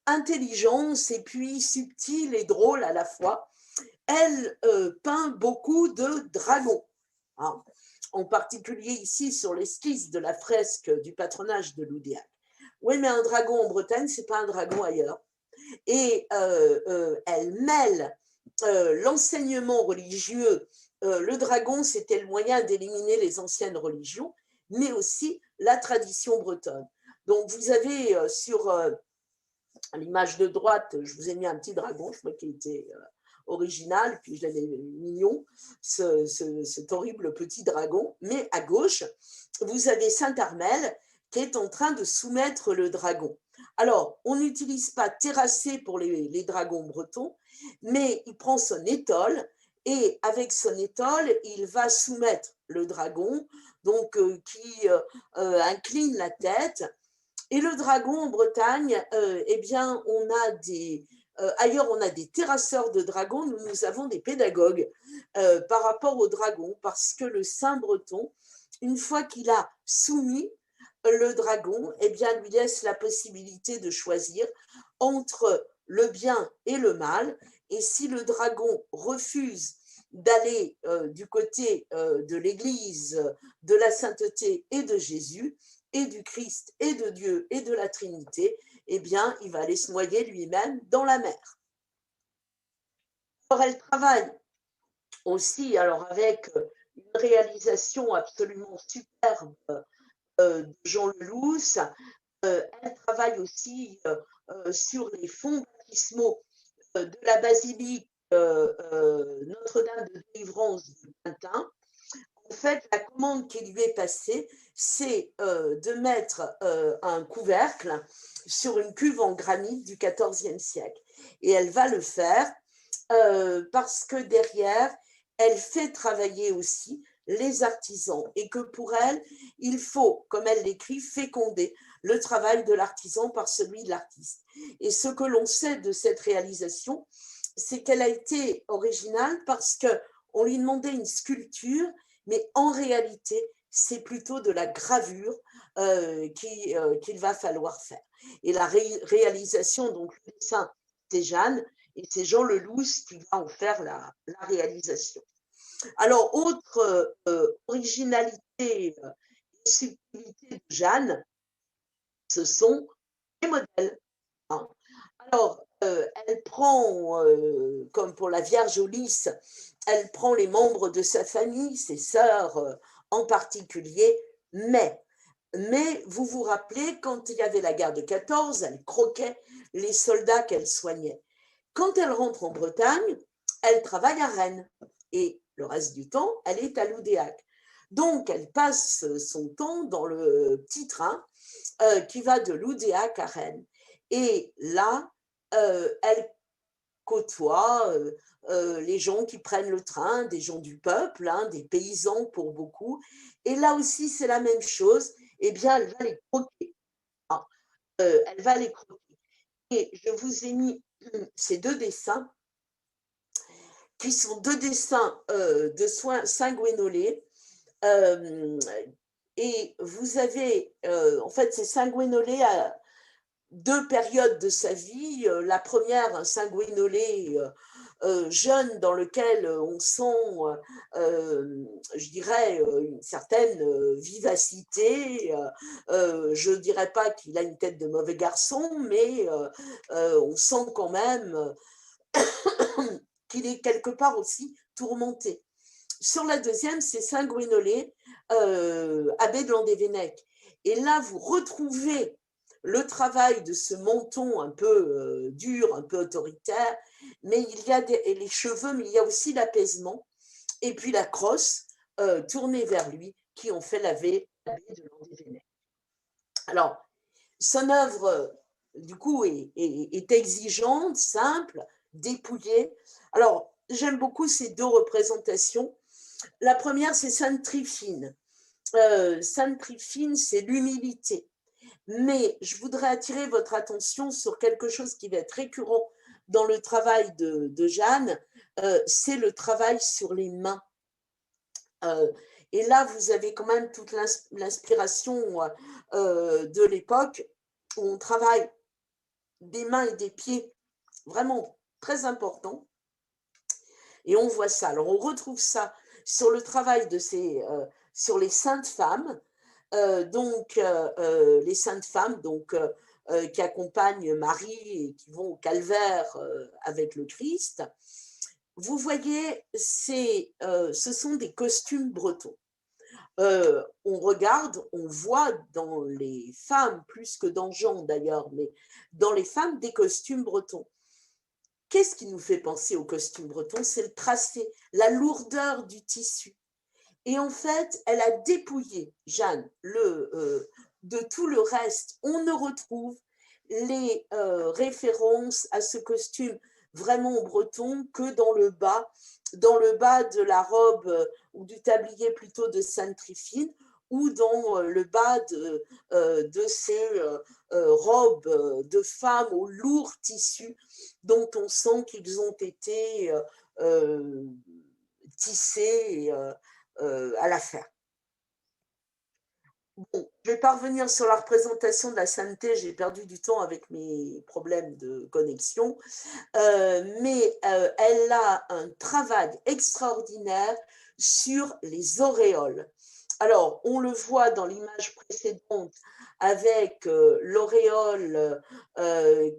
intelligence et puis subtile et drôle à la fois. Elle peint beaucoup de dragons, hein, en particulier ici sur l'esquisse de la fresque du patronage de Loudéac. Oui, mais un dragon en Bretagne, c'est pas un dragon ailleurs. Et elle mêle l'enseignement religieux le dragon, c'était le moyen d'éliminer les anciennes religions, mais aussi la tradition bretonne. Donc, vous avez sur l'image de droite, je vous ai mis un petit dragon, je crois qu'il était original, puis je l'avais mignon, cet horrible petit dragon. Mais à gauche, vous avez Saint Armel qui est en train de soumettre le dragon. Alors, on n'utilise pas terrassé pour les dragons bretons, mais il prend son étole et avec son étole, il va soumettre le dragon, donc qui incline la tête. Et le dragon en Bretagne, eh bien, ailleurs, on a des terrasseurs de dragons, nous avons des pédagogues par rapport au dragon, parce que le saint breton, une fois qu'il a soumis le dragon, eh bien, lui laisse la possibilité de choisir entre le bien et le mal. Et si le dragon refuse d'aller du côté de l'Église, de la sainteté et de Jésus, et du Christ et de Dieu et de la Trinité, eh bien, il va aller se noyer lui-même dans la mer. Alors, elle travaille aussi avec une réalisation absolument superbe de Jean Lelousse. Elle travaille aussi sur les fonds baptismaux de la basilique Notre-Dame de Délivrance de Quintin. En fait, la commande qui lui est passée, c'est de mettre un couvercle sur une cuve en granit du XIVe siècle. Et elle va le faire parce que derrière, elle fait travailler aussi les artisans et que pour elle, il faut, comme elle l'écrit, féconder le travail de l'artisan par celui de l'artiste. Et ce que l'on sait de cette réalisation, c'est qu'elle a été originale parce qu'on lui demandait une sculpture, mais en réalité, c'est plutôt de la gravure qu'il va falloir faire. Et la réalisation, donc le dessin, c'est Jeanne, et c'est Jean Lelousse qui va en faire la réalisation. Alors, autre originalité et subtilité de Jeanne, ce sont les modèles. Hein. Alors, elle prend, comme pour la Vierge au lys, elle prend les membres de sa famille, ses sœurs en particulier, mais vous vous rappelez, quand il y avait la guerre de 14, elle croquait les soldats qu'elle soignait. Quand elle rentre en Bretagne, elle travaille à Rennes et le reste du temps, elle est à Loudéac. Donc, elle passe son temps dans le petit train qui va de Loudéac à Rennes. Et là, elle côtoie les gens qui prennent le train, des gens du peuple, hein, des paysans pour beaucoup. Et là aussi, c'est la même chose. Eh bien, elle va les croquer. Hein. Elle va les croquer. Et je vous ai mis ces deux dessins, qui sont deux dessins de Saint-Gwenolé. Et vous avez, en fait, c'est Saint-Gwenolé à deux périodes de sa vie. La première, un Saint-Gwenolé jeune dans lequel on sent, je dirais, une certaine vivacité. Je ne dirais pas qu'il a une tête de mauvais garçon, mais on sent quand même qu'il est quelque part aussi tourmenté. Sur la deuxième, c'est Saint-Gwenolé, abbé de Landévennec. Et là, vous retrouvez le travail de ce menton un peu dur, un peu autoritaire, mais il y a les cheveux, mais il y a aussi l'apaisement, et puis la crosse tournée vers lui, qui ont fait l'abbé de Landévennec. Alors, son œuvre, du coup, est exigeante, simple, dépouillée. Alors, j'aime beaucoup ces deux représentations. La première, c'est Sainte Tryphine. Sainte Tryphine, c'est l'humilité. Mais je voudrais attirer votre attention sur quelque chose qui va être récurrent dans le travail de Jeanne, c'est le travail sur les mains. Et là, vous avez quand même toute l'inspiration de l'époque où on travaille des mains et des pieds vraiment très importants. Et on voit ça. Alors, on retrouve ça sur le travail sur les saintes femmes, les saintes femmes qui accompagnent Marie et qui vont au calvaire avec le Christ. vous voyez, ce sont des costumes bretons. On regarde, on voit dans les femmes, plus que dans Jean d'ailleurs, mais dans les femmes, des costumes bretons. Qu'est-ce qui nous fait penser aux costumes bretons? C'est le tracé, la lourdeur du tissu. Et en fait, elle a dépouillé, Jeanne, de tout le reste. On ne retrouve les références à ce costume vraiment breton que dans le bas de la robe ou du tablier plutôt de Sainte-Tryphine, ou dans le bas de ces robes de femmes au lourd tissu dont on sent qu'ils ont été euh, tissés à la fer. Bon, je vais pas revenir sur la représentation de la sainteté, j'ai perdu du temps avec mes problèmes de connexion, mais elle a un travail extraordinaire sur les auréoles. Alors, on le voit dans l'image précédente avec l'auréole euh,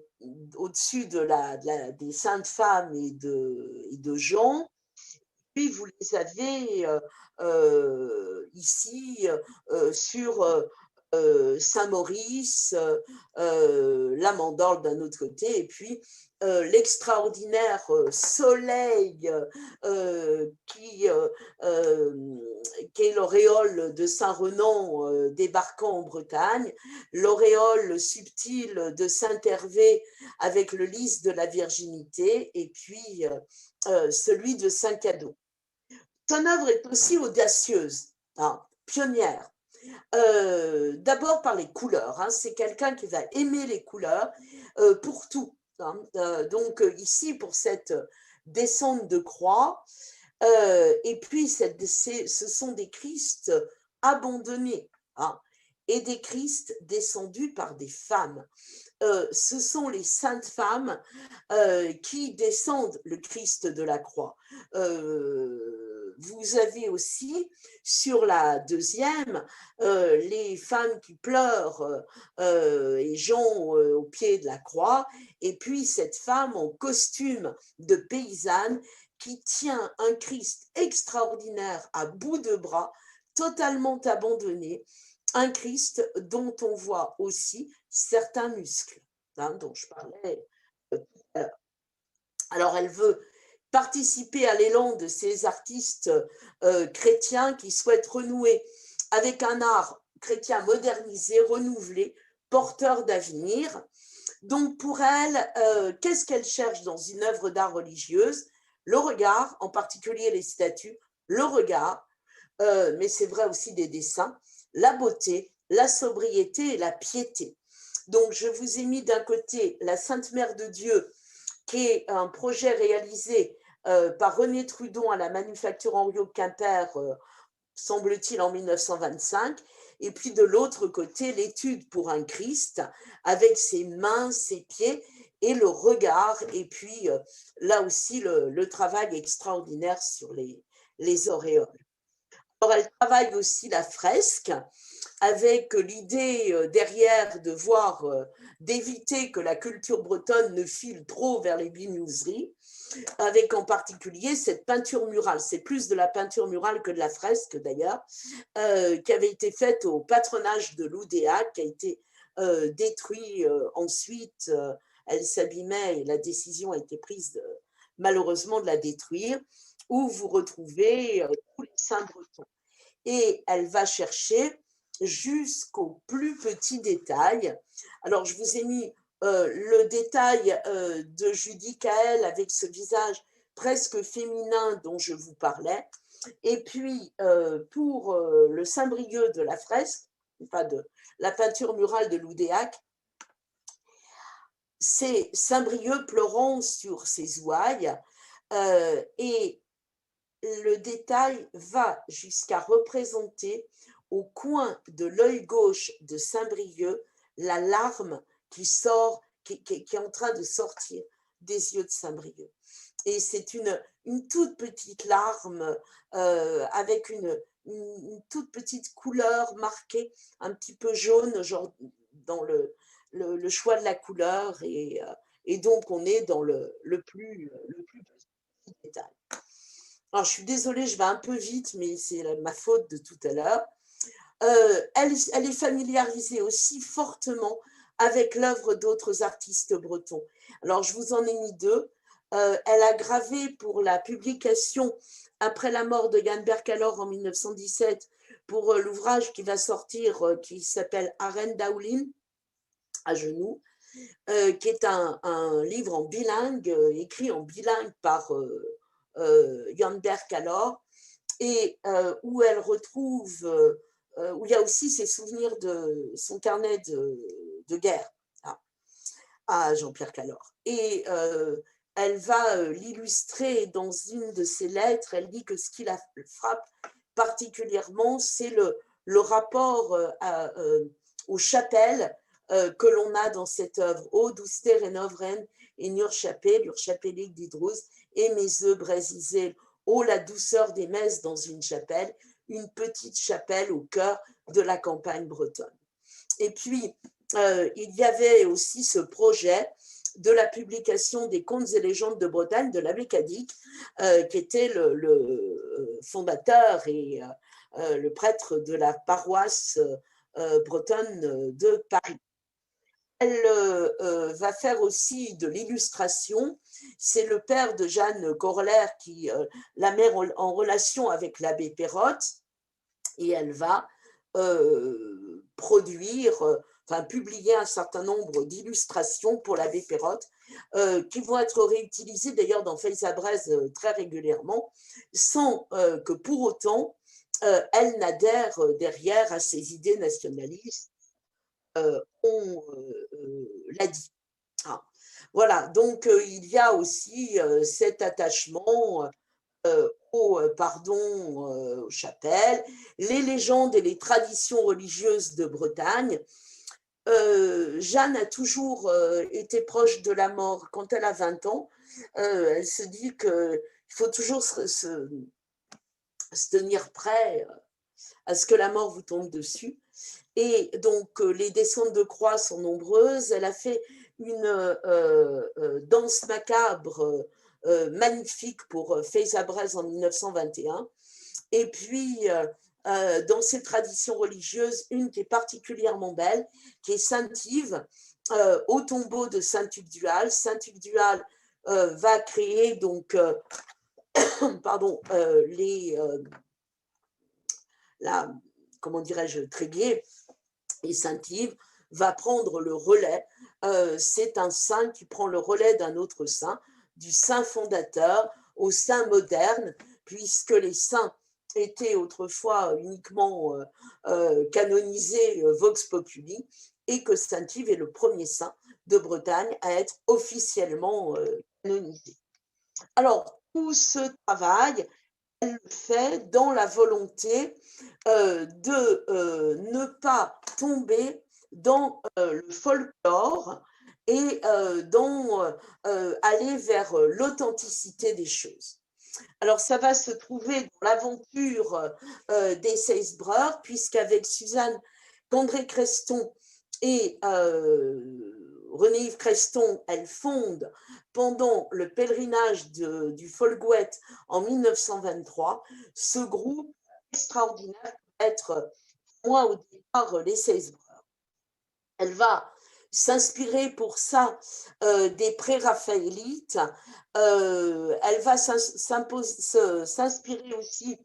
au-dessus des saintes femmes et de Jean, puis vous les avez ici sur Saint-Maurice, la Mandorle d'un autre côté, et puis l'extraordinaire soleil euh, qui est l'auréole de Saint-Renan débarquant en Bretagne, l'auréole subtile de Saint-Hervé avec le lys de la virginité, et puis celui de Saint-Cadeau. Son œuvre est aussi audacieuse, hein, pionnière. D'abord par les couleurs, hein, c'est quelqu'un qui va aimer les couleurs pour tout. Hein. Donc ici, pour cette descente de croix, et puis ce sont des Christ abandonnés, hein, et des Christ descendus par des femmes. Ce sont les saintes femmes qui descendent le Christ de la croix. Vous avez aussi sur la deuxième les femmes qui pleurent et Jean au pied de la croix, et puis cette femme en costume de paysanne qui tient un Christ extraordinaire à bout de bras, totalement abandonné, un Christ dont on voit aussi certains muscles, hein, dont je parlais tout à l'heure. Alors elle veut participer à l'élan de ces artistes chrétiens qui souhaitent renouer avec un art chrétien modernisé, renouvelé, porteur d'avenir. Donc pour elle, qu'est-ce qu'elle cherche dans une œuvre d'art religieuse? Le regard, en particulier les statues, le regard, mais c'est vrai aussi des dessins, la beauté, la sobriété et la piété. Donc je vous ai mis d'un côté la Sainte Mère de Dieu, qui est un projet réalisé par René Trudon à la Manufacture Henriot-Quimper, semble-t-il en 1925, et puis de l'autre côté, l'étude pour un Christ, avec ses mains, ses pieds, et le regard, et puis là aussi le travail extraordinaire sur les auréoles. Alors, elle travaille aussi la fresque, avec l'idée derrière de voir, d'éviter que la culture bretonne ne file trop vers les bignoiseries, avec en particulier cette peinture murale. C'est plus de la peinture murale que de la fresque d'ailleurs, qui avait été faite au patronage de l'Oudéac, qui a été détruit ensuite. Elle s'abîmait et la décision a été prise malheureusement de la détruire, où vous retrouvez tous les saints bretons. Et elle va chercher jusqu'au plus petit détail. Alors, je vous ai mis le détail de Judicaël avec ce visage presque féminin dont je vous parlais. Et puis, pour le Saint-Brieuc de la fresque, enfin de la peinture murale de Loudéac, c'est Saint-Brieuc pleurant sur ses ouailles. Et le détail va jusqu'à représenter au coin de l'œil gauche de Saint-Brieuc la larme qui sort, qui est en train de sortir des yeux de Saint-Brieuc. Et c'est une toute petite larme avec une toute petite couleur marquée, un petit peu jaune, genre dans le choix de la couleur. Et donc, on est dans le plus petits détails. Alors, je suis désolée, je vais un peu vite, mais c'est ma faute de tout à l'heure. Elle est familiarisée aussi fortement avec l'œuvre d'autres artistes bretons. Alors, je vous en ai mis deux. Elle a gravé pour la publication, après la mort de Jan Berkelor en 1917, pour l'ouvrage qui va sortir, qui s'appelle Arendaoulin, à genoux, qui est un livre en bilingue, écrit en bilingue par Jan Berkelor, et où elle retrouve, où il y a aussi ses souvenirs de son carnet de guerre à Jean-Pierre Calor. Et elle va l'illustrer dans une de ses lettres. Elle dit que ce qui la frappe particulièrement, c'est le rapport aux chapelles que l'on a dans cette œuvre. O douster en ovren et nur chapelle, urchapelique d'Hydrous, et mes œufs brésisés. Oh, la douceur des messes dans une chapelle, une petite chapelle au cœur de la campagne bretonne. Et puis, il y avait aussi ce projet de la publication des contes et légendes de Bretagne de l'abbé Cadic, qui était le fondateur et le prêtre de la paroisse bretonne de Paris. Elle va faire aussi de l'illustration. C'est le père de Jeanne Corlaire qui la met en relation avec l'abbé Perrotte, et elle va publier un certain nombre d'illustrations pour l'abbé Perrotte, qui vont être réutilisées d'ailleurs dans Feuilles à Braise très régulièrement, sans que pour autant elle n'adhère derrière à ces idées nationalistes. On l'a dit. Ah. Voilà, donc il y a aussi cet attachement aux chapelles, les légendes et les traditions religieuses de Bretagne. Jeanne a toujours été proche de la mort. Quand elle a 20 ans, elle se dit qu'il faut toujours se tenir prêt à ce que la mort vous tombe dessus. Et donc, les descentes de croix sont nombreuses. Elle a fait une danse macabre magnifique pour Feuilles à Braise en 1921. Et puis, dans ces traditions religieuses, une qui est particulièrement belle, qui est Saint-Yves, au tombeau de Saint-Tugdual. Saint-Tugdual va créer donc, comment dirais-je, Tréguier, et Saint-Yves va prendre le relais. C'est un saint qui prend le relais d'un autre saint, du saint fondateur au saint moderne, puisque les saints étaient autrefois uniquement canonisés vox populi, et que Saint-Yves est le premier saint de Bretagne à être officiellement canonisé. Alors, tout ce travail, elle le fait dans la volonté de ne pas tomber dans le folklore et aller vers l'authenticité des choses. Alors, ça va se trouver dans l'aventure des Seisbreurs, puisqu'avec Suzanne Condré-Creston et René-Yves Creston, elle fonde pendant le pèlerinage du Folgouet en 1923 ce groupe extraordinaire pour être, moi au départ, les Seisbreurs. Elle va s'inspirer pour ça des pré-raphaélites. Elle va s'inspirer aussi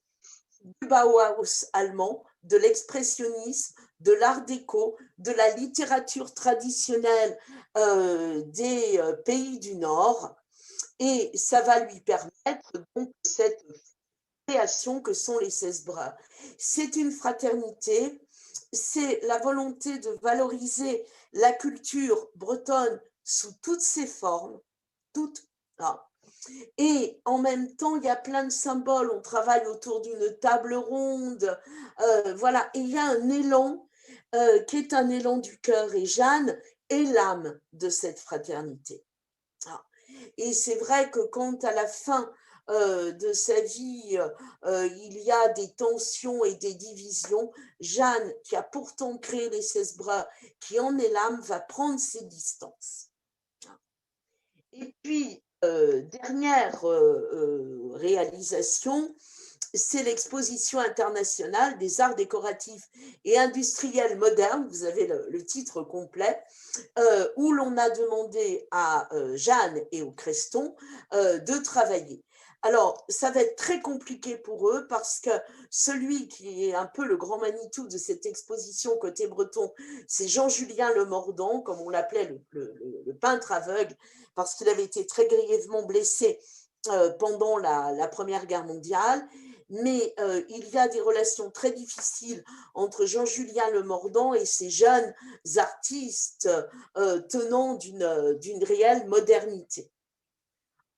du Bauhaus allemand, de l'expressionnisme, de l'art déco, de la littérature traditionnelle des pays du Nord. Et ça va lui permettre donc cette création que sont les Seisbreurs. C'est une fraternité, c'est la volonté de valoriser la culture bretonne sous toutes ses formes, toutes. Ah. Et en même temps, il y a plein de symboles. On travaille autour d'une table ronde. Voilà. Et il y a un élan qui est un élan du cœur. Et Jeanne est l'âme de cette fraternité. Ah. Et c'est vrai que quand à la fin de sa vie, il y a des tensions et des divisions, Jeanne, qui a pourtant créé les Seisbreurs, qui en est l'âme, va prendre ses distances. Et puis, dernière réalisation, c'est l'exposition internationale des arts décoratifs et industriels modernes, vous avez le titre complet, où l'on a demandé à Jeanne et au Creston de travailler. Alors, ça va être très compliqué pour eux parce que celui qui est un peu le grand Manitou de cette exposition côté breton, c'est Jean-Julien Lemordant, comme on l'appelait le peintre aveugle, parce qu'il avait été très grièvement blessé pendant la Première Guerre mondiale. Mais il y a des relations très difficiles entre Jean-Julien Lemordant et ces jeunes artistes tenant d'une réelle modernité.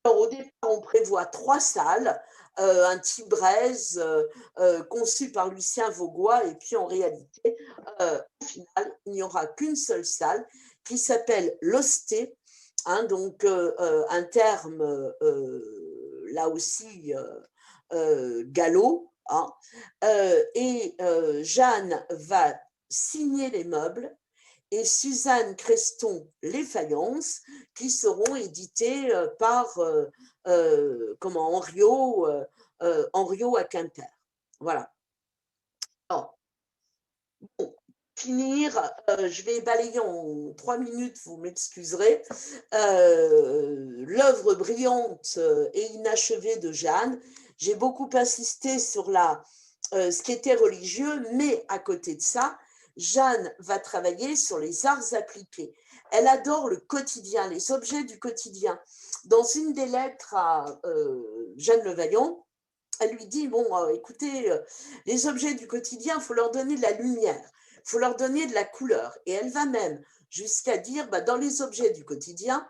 Alors, au départ, on prévoit 3 salles, un Tibraise conçu par Lucien Vaugois, et puis en réalité, au final, il n'y aura qu'une seule salle qui s'appelle l'Hosté, hein, donc un terme là aussi gallo, hein, et Jeanne va signer les meubles et Suzanne Creston les faïences qui seront éditées par Henriot à Quimper. Voilà. Alors, bon, finir, je vais balayer en 3 minutes, vous m'excuserez, l'œuvre brillante et inachevée de Jeanne. J'ai beaucoup insisté sur ce qui était religieux, mais à côté de ça, Jeanne va travailler sur les arts appliqués. Elle adore le quotidien, les objets du quotidien. Dans une des lettres à Jeanne Le Vaillant, elle lui dit, bon, écoutez, les objets du quotidien, il faut leur donner de la lumière, il faut leur donner de la couleur. Et elle va même jusqu'à dire, bah, dans les objets du quotidien,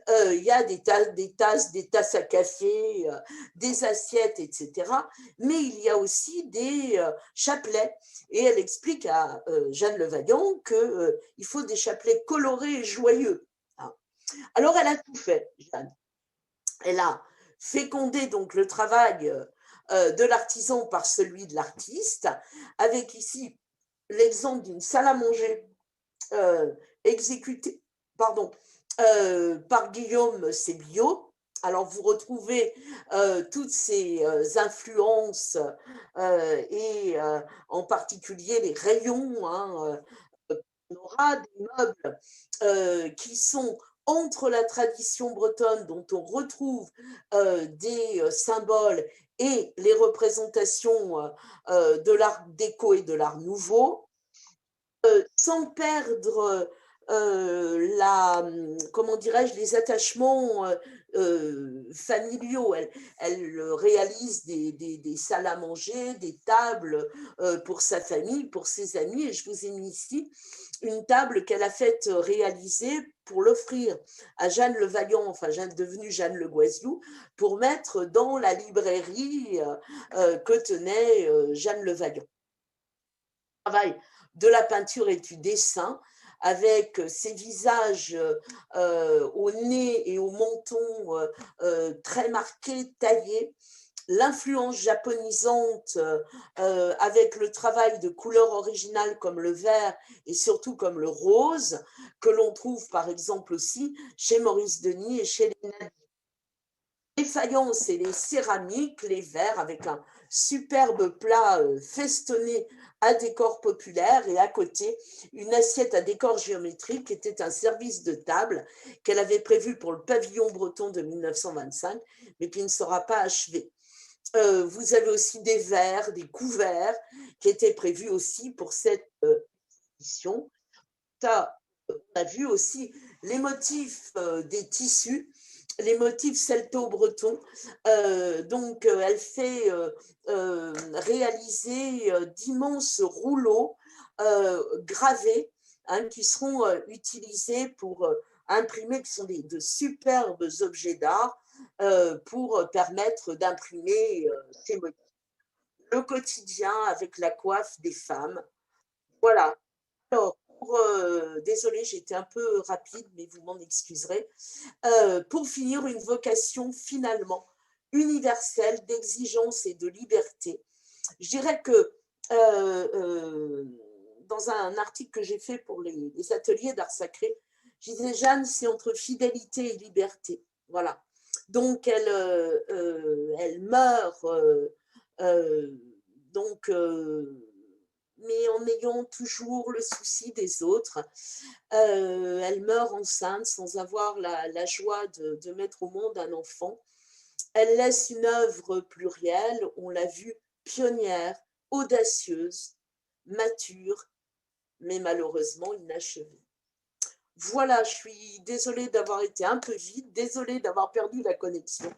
il y a des tasses à café, des assiettes, etc. Mais il y a aussi des chapelets. Et elle explique à Jeanne Le Vaillant qu'il faut des chapelets colorés et joyeux, hein. Alors, elle a tout fait, Jeanne. Elle a fécondé donc le travail de l'artisan par celui de l'artiste, avec ici l'exemple d'une salle à manger exécutée pardon, par Guillaume Sébillot. Alors, vous retrouvez toutes ces influences et en particulier les rayons, hein, on aura des meubles qui sont entre la tradition bretonne dont on retrouve des symboles et les représentations de l'art déco et de l'art nouveau, sans perdre comment dirais-je, les attachements familiaux. Elle réalise des salles à manger, des tables pour sa famille, pour ses amis. Et je vous ai mis ici une table qu'elle a faite réaliser pour l'offrir à Jeanne Le Vaillant, enfin devenue Jeanne Le Goiziou, pour mettre dans la librairie que tenait Jeanne Le Vaillant. Travail de la peinture et du dessin, avec ces visages au nez et au menton très marqués, taillés, l'influence japonisante avec le travail de couleurs originales comme le vert et surtout comme le rose, que l'on trouve par exemple aussi chez Maurice Denis et chez les les faïences et les céramiques, les verres avec un superbe plat festonné à décor populaire et à côté une assiette à décor géométrique qui était un service de table qu'elle avait prévu pour le pavillon breton de 1925 mais qui ne sera pas achevé. Vous avez aussi des verres, des couverts qui étaient prévus aussi pour cette édition. Ça, on a vu aussi les motifs des tissus, les motifs celto-bretons. Donc, elle fait réaliser d'immenses rouleaux gravés, hein, qui seront utilisés pour imprimer, qui sont de superbes objets d'art pour permettre d'imprimer ces motifs. Le quotidien avec la coiffe des femmes. Voilà. Alors, désolée, j'ai été un peu rapide, mais vous m'en excuserez. Pour finir, une vocation finalement universelle d'exigence et de liberté. Je dirais que dans un article que j'ai fait pour les ateliers d'art sacré, je disais, Jeanne, c'est entre fidélité et liberté. Voilà. Donc, elle meurt, donc, mais en ayant toujours le souci des autres. Elle meurt enceinte sans avoir la joie de mettre au monde un enfant. Elle laisse une œuvre plurielle, on l'a vu, pionnière, audacieuse, mature, mais malheureusement inachevée. Voilà, je suis désolée d'avoir été un peu vite, désolée d'avoir perdu la connexion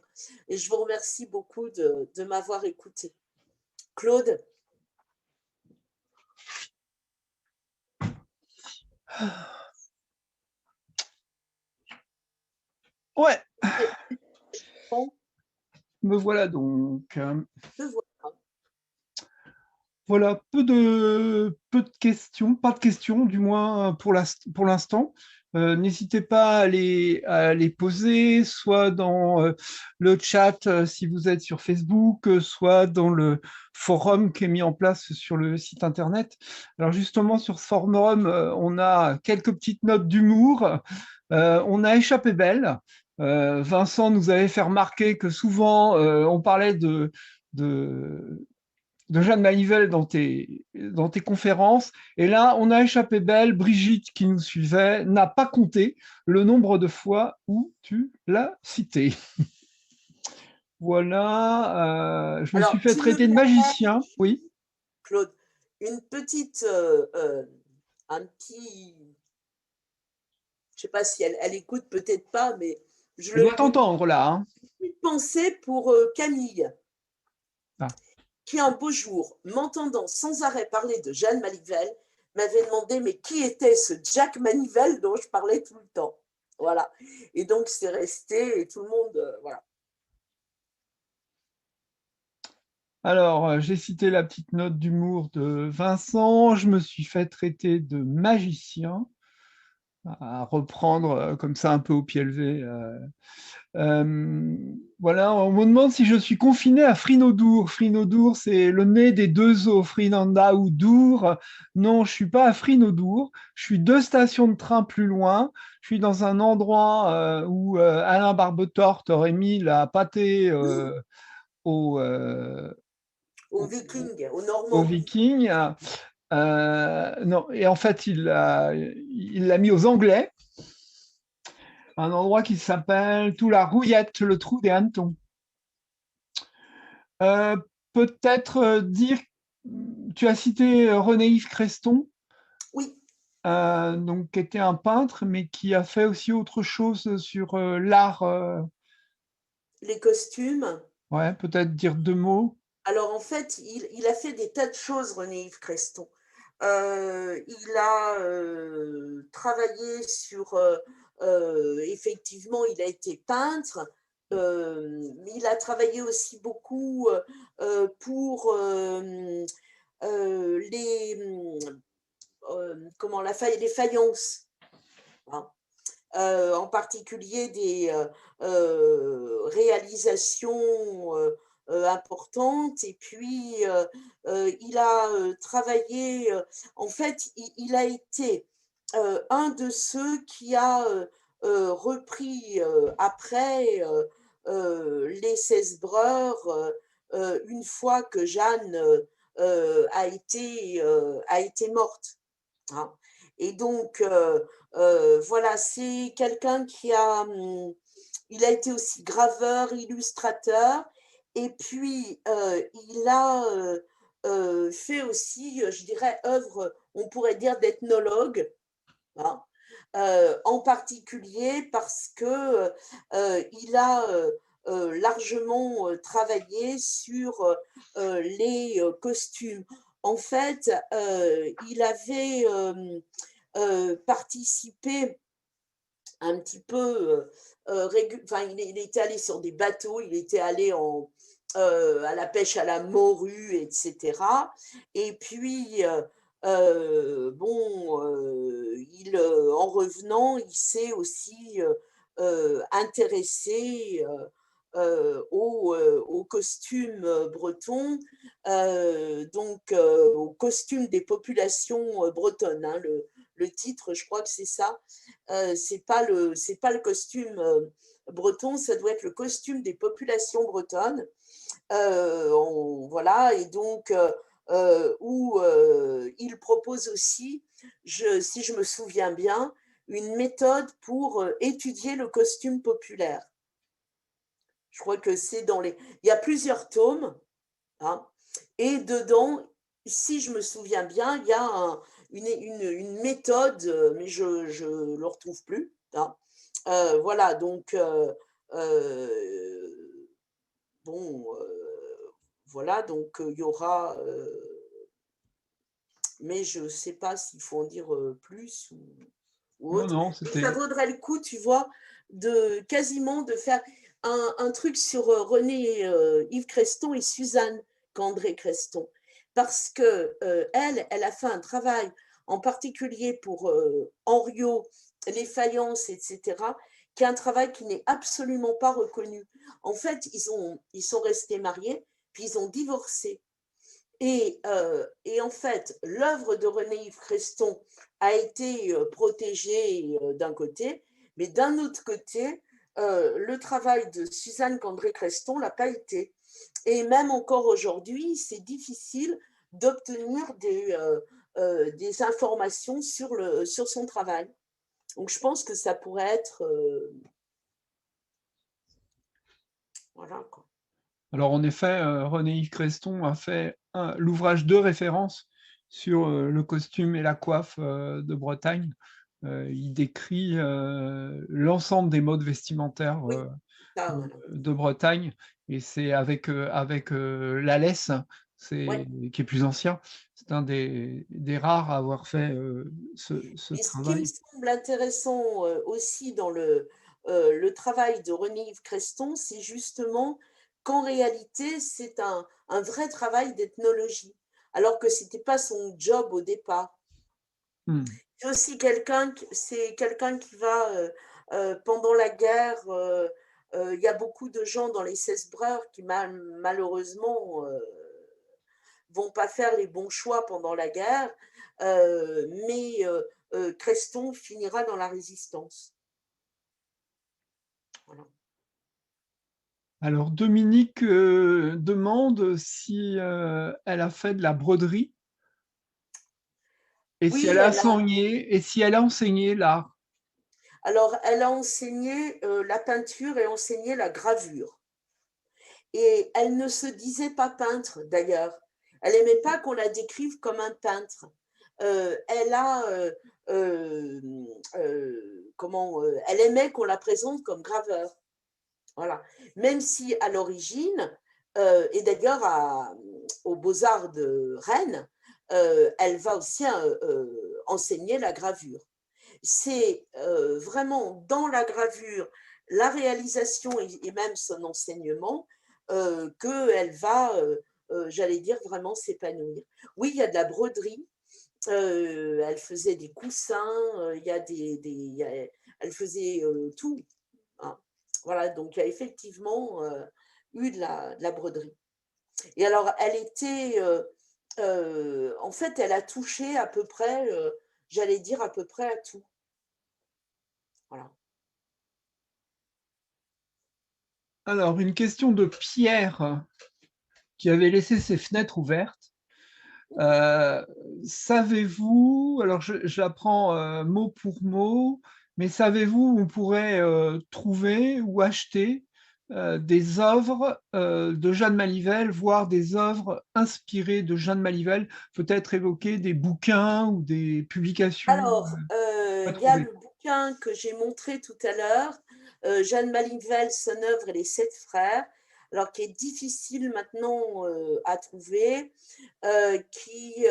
et je vous remercie beaucoup de m'avoir écouté. Claude? Ouais, Bon, me voilà donc. te voilà. Voilà, peu de questions, pas de questions, du moins pour l'instant. N'hésitez pas à les poser, soit dans le chat si vous êtes sur Facebook, soit dans le forum qui est mis en place sur le site internet. Alors justement, sur ce forum, on a quelques petites notes d'humour. On a échappé belle. Vincent nous avait fait remarquer que souvent on parlait de Jeanne Manivelle dans tes conférences. Et là, on a échappé belle. Brigitte, qui nous suivait, n'a pas compté le nombre de fois où tu l'as cité. Voilà, je me suis Alors, fait tu me traiter de permets, magicien, oui. Claude, une petite, un petit, je ne sais pas si elle écoute, peut-être pas, mais je Elle le doit lui t'entendre là, hein. une pensée pour Camille, Ah. qui un beau jour, m'entendant sans arrêt parler de Jeanne Manivelle, m'avait demandé mais qui était ce Jack Manivelle dont je parlais tout le temps. Voilà. Et donc c'est resté et tout le monde, voilà. Alors, j'ai cité la petite note d'humour de Vincent. Je me suis fait traiter de magicien, à reprendre comme ça un peu au pied levé. Voilà, on me demande si je suis confiné à Frinodour. Frinodour, c'est le nez des deux eaux, Frinanda ou Dour. Non, je suis pas à Frinodour. Je suis 2 stations de train plus loin. Je suis dans un endroit où Alain Barbetorte aurait mis la pâtée aux, euh, Aux aux, Vikings, aux aux Normands. Vikings. Non, et en fait, il l'a mis aux Anglais, un endroit qui s'appelle tout la Rouillette, le trou des hannetons. Euh, Peut-être dire, tu as cité René-Yves Creston, Oui, donc, qui était un peintre, mais qui a fait aussi autre chose sur l'art. les costumes. Ouais, peut-être dire 2 mots. Alors en fait, il a fait des tas de choses, René-Yves Creston. Il a travaillé sur, effectivement, il a été peintre, mais il a travaillé aussi beaucoup pour les, comment, les faïences, hein. En particulier des réalisations importantes. Et puis, il a travaillé, en fait, il a été un de ceux qui a repris après les 16 Breur, une fois que Jeanne a été morte, hein. Et donc, voilà, c'est quelqu'un qui a, il a été aussi graveur, illustrateur, et puis il a fait aussi, je dirais, œuvre, on pourrait dire, d'ethnologue, hein, en particulier parce que il a largement travaillé sur les costumes. En fait, il avait participé un petit peu, enfin, il était allé sur des bateaux, il était allé à la pêche à la morue, etc. Et puis, bon, en revenant, il s'est aussi intéressé aux costumes bretons, donc aux costumes des populations bretonnes, hein. Le titre, je crois que c'est ça. C'est pas le costume breton, ça doit être le costume des populations bretonnes. Voilà, et donc, où il propose aussi, si je me souviens bien, une méthode pour étudier le costume populaire. Je crois que c'est dans les... Il y a plusieurs tomes, hein, et dedans, si je me souviens bien, il y a une méthode, mais je ne le retrouve plus, hein. Voilà, donc, bon, voilà, donc il y aura, mais je ne sais pas s'il faut en dire plus ou Non, autre. non, Mais ça c'était. vaudrait le coup, tu vois, quasiment de faire un truc sur René Yves Creston et Suzanne Candré Creston. Parce que elle a fait un travail, en particulier pour Henriot, les faïences, etc., qui est un travail qui n'est absolument pas reconnu. En fait, ils sont restés mariés, puis ils ont divorcé. Et en fait, l'œuvre de René-Yves Creston a été protégée d'un côté, mais d'un autre côté, le travail de Suzanne Candré-Creston l'a pas été. Et même encore aujourd'hui, c'est difficile d'obtenir des informations sur son travail. Donc je pense que ça pourrait être... voilà, quoi. Alors, en effet, René-Yves Creston a fait l'ouvrage de référence sur le costume et la coiffe de Bretagne. Il décrit l'ensemble des modes vestimentaires Oui, ça, voilà. de Bretagne, et c'est avec la laisse, Ouais. qui est plus ancien. C'est un des rares à avoir fait ce Et ce qui me travail. semble intéressant aussi dans le travail de René-Yves Creston, c'est justement qu'en réalité, c'est un vrai travail d'ethnologie, alors que ce n'était pas son job au départ. Hmm. C'est quelqu'un qui va, pendant la guerre, il y a beaucoup de gens dans les 16 breurs qui malheureusement vont pas faire les bons choix pendant la guerre, mais Creston finira dans la résistance. Voilà. Alors, Dominique demande si elle a fait de la broderie et si Oui, elle a elle a. enseigné, et si elle a enseigné l'art. Alors, elle a enseigné la peinture et enseigné la gravure. Et elle ne se disait pas peintre, d'ailleurs. Elle n'aimait pas qu'on la décrive comme un peintre. Elle a, elle aimait qu'on la présente comme graveur. Voilà. Même si à l'origine, et d'ailleurs aux Beaux-Arts de Rennes, elle va aussi enseigner la gravure. C'est vraiment dans la gravure, la réalisation et même son enseignement qu'elle va, j'allais dire, vraiment s'épanouir. Oui, il y a de la broderie. Elle faisait des coussins, il y a elle faisait tout, hein. Voilà, donc il y a effectivement eu de la broderie. Et alors, en fait, elle a touché à peu près, j'allais dire à peu près à tout. Voilà. Alors, une question de Pierre qui avait laissé ses fenêtres ouvertes. Euh, savez-vous, alors je la prends mot pour mot, mais savez-vous où on pourrait trouver ou acheter des œuvres de Jeanne Malivelle, voire des œuvres inspirées de Jeanne Malivelle, peut-être évoquer des bouquins ou des publications Alors, à il y a trouver. le bouquin que j'ai montré tout à l'heure, Jeanne Malivelle, son œuvre et les sept frères, alors qui est difficile maintenant à trouver, qui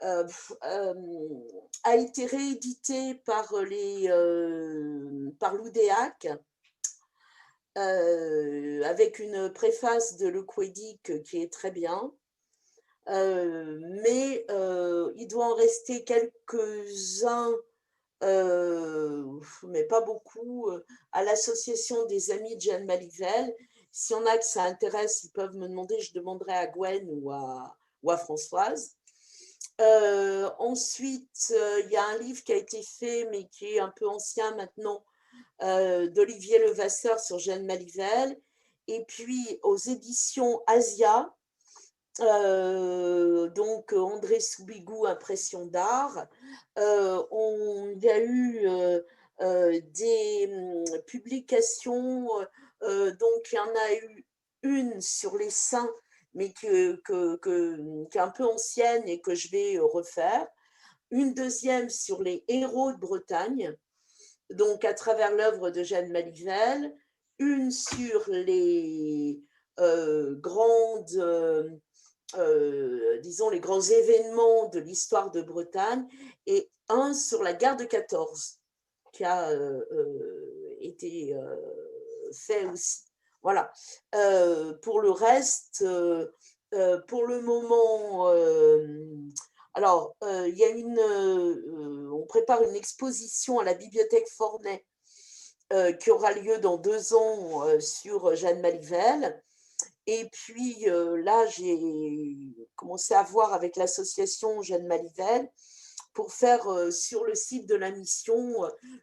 a été réédité par l'Oudéac, avec une préface de Le Quédic qui est très bien. Mais il doit en rester quelques-uns, mais pas beaucoup, à l'association des amis de Jeanne Malivelle. Si on a que ça intéresse, ils peuvent me demander, je demanderai à Gwen ou à Françoise. Ensuite, il y a un livre qui a été fait, mais qui est un peu ancien maintenant, d'Olivier Levasseur sur Jeanne Malivelle. Et puis aux éditions Asia, donc André Soubigou, Impression d'art. Il y a eu des publications, donc il y en a eu une sur les saints, mais qui est un peu ancienne et que je vais refaire. Une deuxième sur les héros de Bretagne, donc à travers l'œuvre de Jeanne Malivelle. Une sur les grandes disons, les grands événements de l'histoire de Bretagne, et un sur la guerre de 14, qui a été fait aussi. Voilà. Pour le reste, pour le moment, alors, il y a on prépare une exposition à la bibliothèque Forney qui aura lieu dans 2 ans sur Jeanne Malivelle. Et puis là, j'ai commencé à voir avec l'association Jeanne Malivelle pour faire sur le site de la mission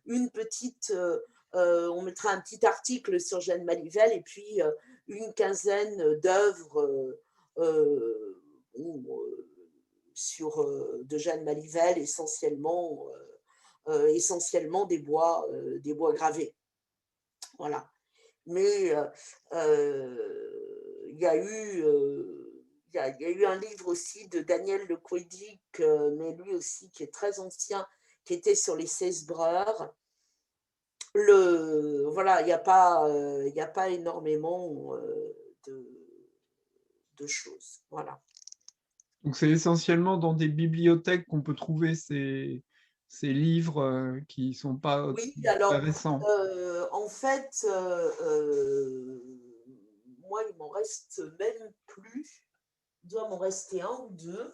une petite, on mettra un petit article sur Jeanne Malivelle et puis une quinzaine d'œuvres de Jeanne Malivelle, essentiellement des bois gravés. Voilà. Mais il y a eu un livre aussi de Daniel Le Couedic, mais lui aussi qui est très ancien, qui était sur les 16 breurs. Voilà, il n'y a pas énormément de choses. Voilà. Donc, c'est essentiellement dans des bibliothèques qu'on peut trouver ces livres qui ne sont pas Oui, très alors, récents. en fait, moi, il m'en reste même plus. Il doit m'en rester un ou deux.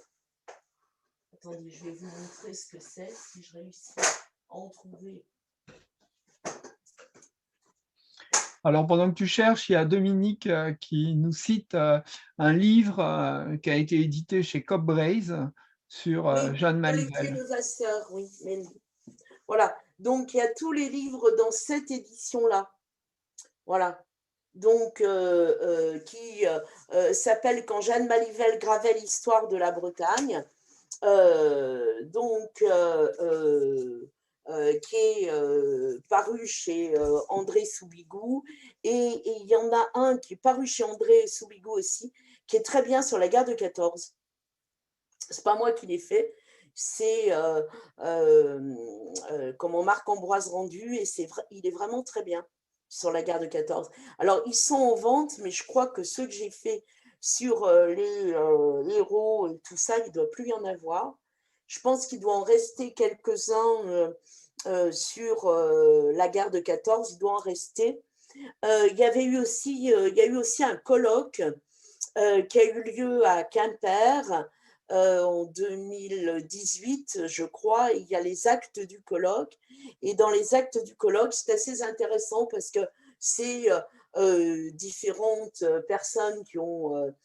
Attendez, je vais vous montrer ce que c'est, si je réussis à en trouver. Alors, pendant que tu cherches, il y a Dominique qui nous cite un livre qui a été édité chez Cobb Braze sur Oui, Jeanne Olivier Malivelle. Levasseur, oui. Mais, voilà, donc il y a tous les livres dans cette édition-là. Voilà. Donc, qui s'appelle Quand Jeanne Malivelle gravait l'histoire de la Bretagne. Qui est paru chez André Soubigou. Et il y en a un qui est paru chez André Soubigou aussi, qui est très bien sur la guerre de 14. C'est pas moi qui l'ai fait, c'est comment Marc-Ambroise Rendu, et il est vraiment très bien sur la guerre de 14. Alors, ils sont en vente, mais je crois que ceux que j'ai fait sur les héros et tout ça, il ne doit plus y en avoir. Je pense qu'il doit en rester quelques-uns sur la guerre de 14, il doit en rester. Il y a eu aussi un colloque qui a eu lieu à Quimper en 2018, je crois. Il y a les actes du colloque. Et dans les actes du colloque, c'est assez intéressant parce que c'est différentes personnes qui ont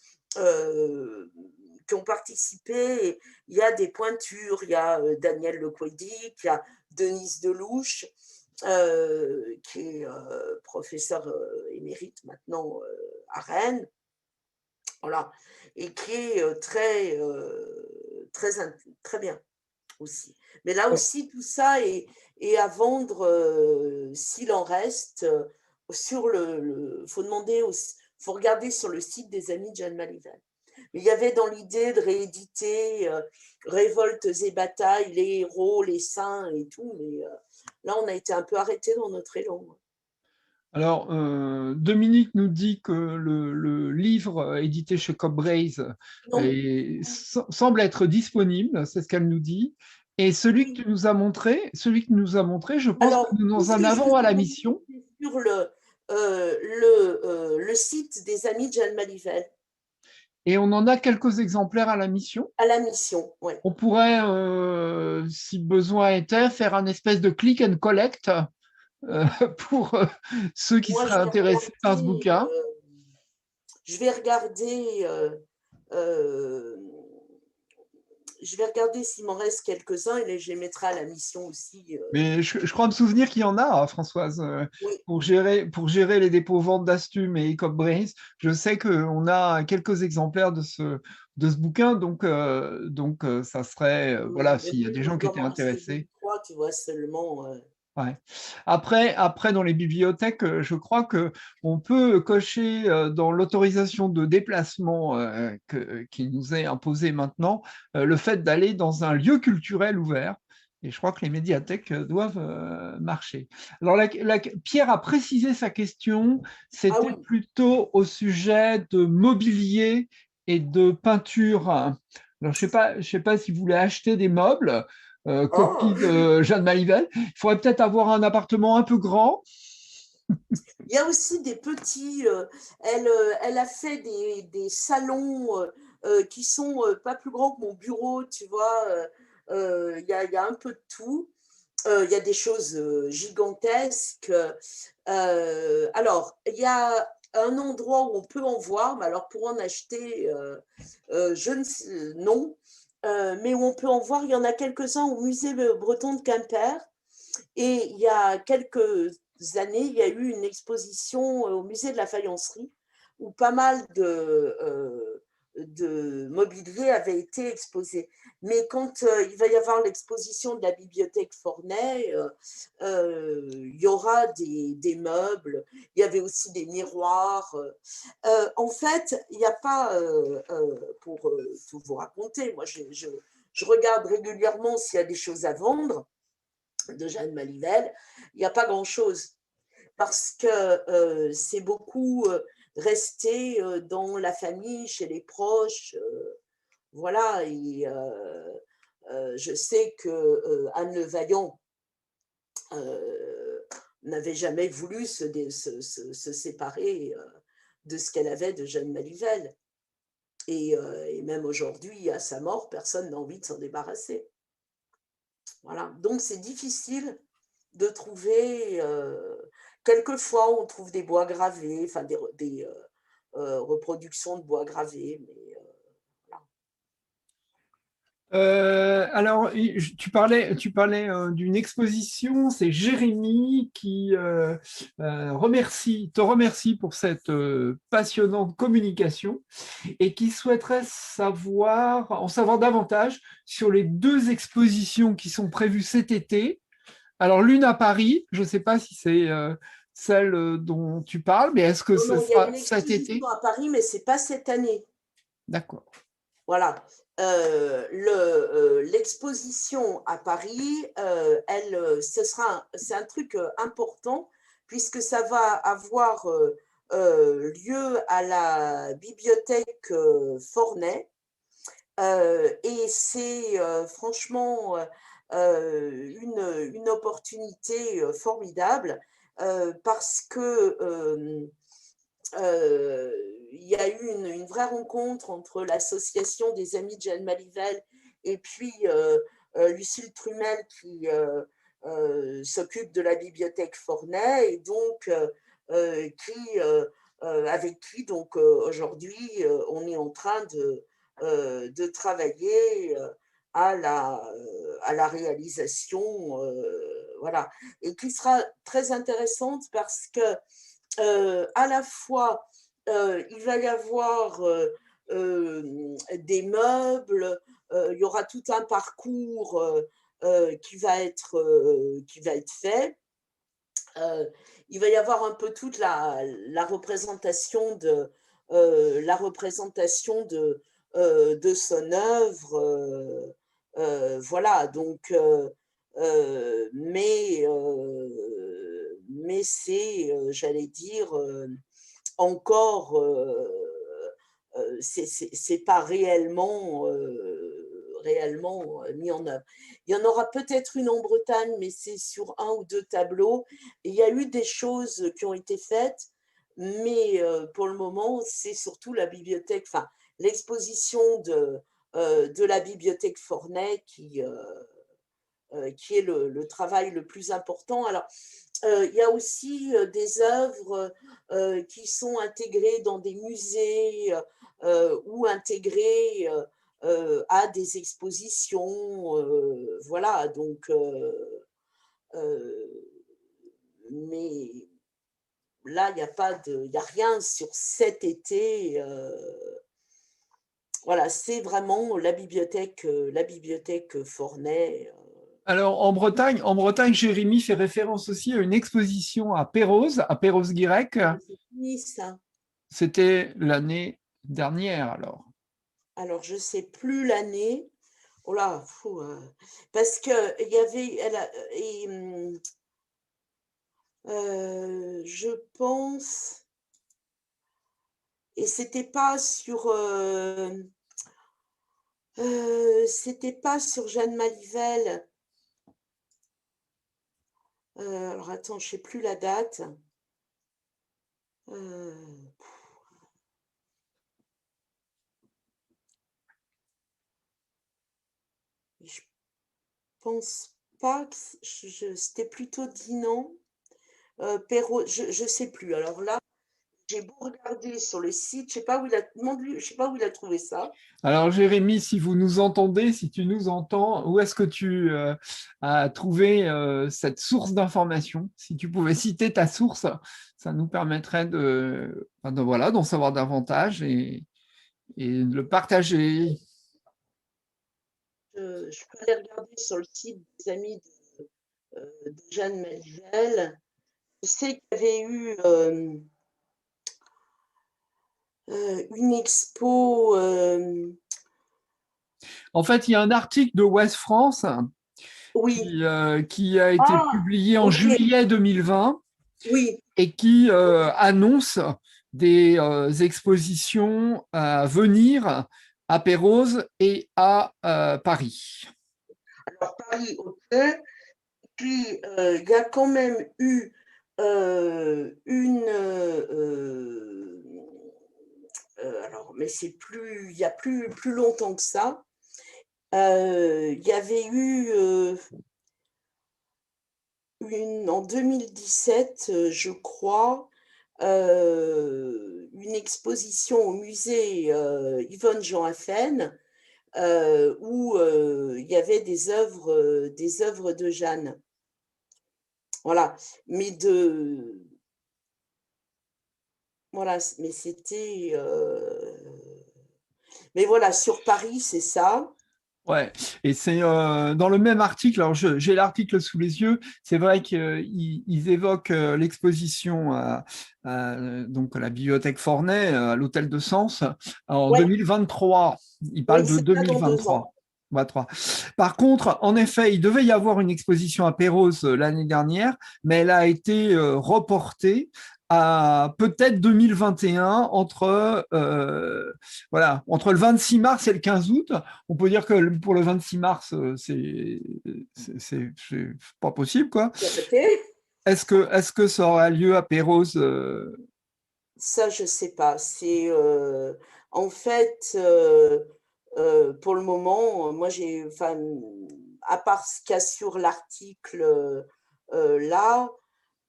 participé. Et il y a des pointures. Il y a Daniel Le Couedic, il y a Denise Delouche, qui est professeur émérite maintenant à Rennes. Voilà. Et qui est très bien aussi. Mais là aussi, tout ça est à vendre s'il en reste. Sur faut regarder sur le site des Amis de Jeanne Malivelle. Mais il y avait dans l'idée de rééditer Révoltes et batailles, les héros, les saints et tout, mais là, on a été un peu arrêté dans notre élan. Alors, Dominique nous dit que le livre édité chez Cobb Braze Non, semble être disponible, c'est ce qu'elle nous dit. Et celui que oui. tu nous as montré, je pense que Alors, nous tout en ce que je avons vous à ai la montré, mission. c'est sur le site des Amis de Jeanne Malivelle, Et on en a quelques exemplaires à la mission. à la mission. Ouais. On pourrait, si besoin était, faire un espèce de click and collect euh, pour ceux qui Moi, seraient intéressés par ce bouquin. je vais regarder, euh, je vais regarder s'il m'en reste quelques-uns et je les mettrai à la mission aussi. Mais je crois me souvenir qu'il y en a, hein, Françoise, Oui. pour gérer les dépôts-ventes d'Astum et EcoBrace. Je sais qu'on a quelques exemplaires de ce bouquin, donc ça serait, voilà, Mais s'il y a des bon, gens je qui dois étaient m'en rester deux, intéressés. trois, tu vois, seulement. Ouais. Après, dans les bibliothèques, je crois que on peut cocher dans l'autorisation de déplacement qui nous est imposée maintenant le fait d'aller dans un lieu culturel ouvert. Et je crois que les médiathèques doivent marcher. Alors, Pierre a précisé sa question, Ah c'était oui. plutôt au sujet de mobilier et de peinture. Alors, je sais pas si vous voulez acheter des meubles, Oh, copie de Jeanne Malivelle. Il faudrait peut-être avoir un appartement un peu grand. il y a aussi des petits. Elle a fait des salons qui sont pas plus grands que mon bureau, tu vois. Il y a un peu de tout. Il y a des choses gigantesques. Alors, il y a un endroit où on peut en voir, mais alors pour en acheter, je ne sais, non. Mais où on peut en voir, il y en a quelques-uns au musée breton de Quimper. Et il y a quelques années, il y a eu une exposition au musée de la faïencerie où pas mal de mobilier avait été exposé. Mais quand il va y avoir l'exposition de la bibliothèque Forney, il y aura des meubles, il y avait aussi des miroirs. En fait, il n'y a pas, pour tout vous raconter, moi je regarde régulièrement s'il y a des choses à vendre de Jeanne Malivelle, il n'y a pas grand-chose parce que c'est beaucoup resté dans la famille, chez les proches. Voilà, et je sais que Anne Le Vaillant n'avait jamais voulu se séparer de ce qu'elle avait de Jeanne Malivelle. Et même aujourd'hui, à sa mort, personne n'a envie de s'en débarrasser. Voilà. Donc c'est difficile de trouver. Quelquefois, on trouve des bois gravés, enfin des reproductions de bois gravés, mais voilà. Alors, tu parlais d'une exposition. C'est Jérémy qui te remercie pour cette passionnante communication et qui souhaiterait en savoir davantage sur les deux expositions qui sont prévues cet été. Alors, l'une à Paris, je ne sais pas si c'est celle dont tu parles, mais est-ce que Non, ce non, il y a sera une cet exposition été? à Paris, mais c'est pas cette année. D'accord. Voilà. L'exposition à Paris, c'est un truc important puisque ça va avoir lieu à la bibliothèque Forney. Et c'est franchement une opportunité formidable parce que il y a eu une vraie rencontre entre l'association des Amis de Jeanne Malivelle et puis Lucille Trumel qui s'occupe de la bibliothèque Forney et donc avec qui donc aujourd'hui on est en train de travailler à la réalisation, voilà, et qui sera très intéressante parce que à la fois, il va y avoir des meubles, il y aura tout un parcours qui va être fait. Euh, il va y avoir un peu toute la représentation de son œuvre. Voilà, donc, mais c'est, j'allais dire, encore, c'est pas réellement mis en œuvre. Il y en aura peut-être une en Bretagne, mais c'est sur un ou deux tableaux. Et il y a eu des choses qui ont été faites, mais pour le moment, c'est surtout la bibliothèque, enfin, l'exposition de la bibliothèque Forney qui est le travail le plus important. Alors, il y a aussi des œuvres qui sont intégrées dans des musées ou intégrées à des expositions, voilà, donc mais là, il n'y a rien sur cet été. Voilà, c'est vraiment la bibliothèque Forney. Alors, en Bretagne, Jérémy fait référence aussi à une exposition à Perros-Guirec. C'est fini ça. C'était l'année dernière, alors. Alors, je sais plus l'année. Oh là, parce que il y avait, je pense, et c'était pas sur Jeanne Malivelle. Alors attends, je sais plus la date. Euh, je pense pas que c'était plutôt Dinan. Perrault, je sais plus. Alors là, j'ai beau regarder sur le site, je sais pas où je sais pas où il a trouvé ça. Alors, Jérémy, si vous nous entendez, si tu nous entends, où est-ce que tu as trouvé cette source d'information? Si tu pouvais citer ta source, ça nous permettrait voilà, d'en savoir davantage et de le partager. Je peux aller regarder sur le site des amis de Jeanne Malivelle. Je sais qu'il y avait eu une expo. En fait, il y a un article de Ouest France Oui. qui a été Ah, publié en ok. juillet 2020 Oui. et qui annonce des expositions à venir à Pérouse et à Paris. Alors, Paris, ok. Puis, il y a quand même eu alors, mais il y a plus longtemps que ça. Il y avait eu en 2017, je crois, une exposition au musée Yvonne Jean Affen où il y avait des œuvres de Jeanne. Voilà, mais voilà, mais c'était, mais voilà, sur Paris, c'est ça. Ouais, et c'est dans le même article, alors j'ai l'article sous les yeux, c'est vrai qu'ils évoquent l'exposition donc à la bibliothèque Forney, à l'hôtel de Sens, en Ouais, 2023. Ils oui, parlent de c'est ça dans 2 ans. 2023. 23. Par contre, en effet, il devait y avoir une exposition à Pérouse l'année dernière, mais elle a été reportée à peut-être 2021 voilà, entre le 26 mars et le 15 août. On peut dire que pour le 26 mars, c'est pas possible, quoi. C'est raté. Est-ce que ça aura lieu à Pérouse Ça, je sais pas. C'est en fait pour le moment, moi enfin, à part ce qu'il y a sur l'article là,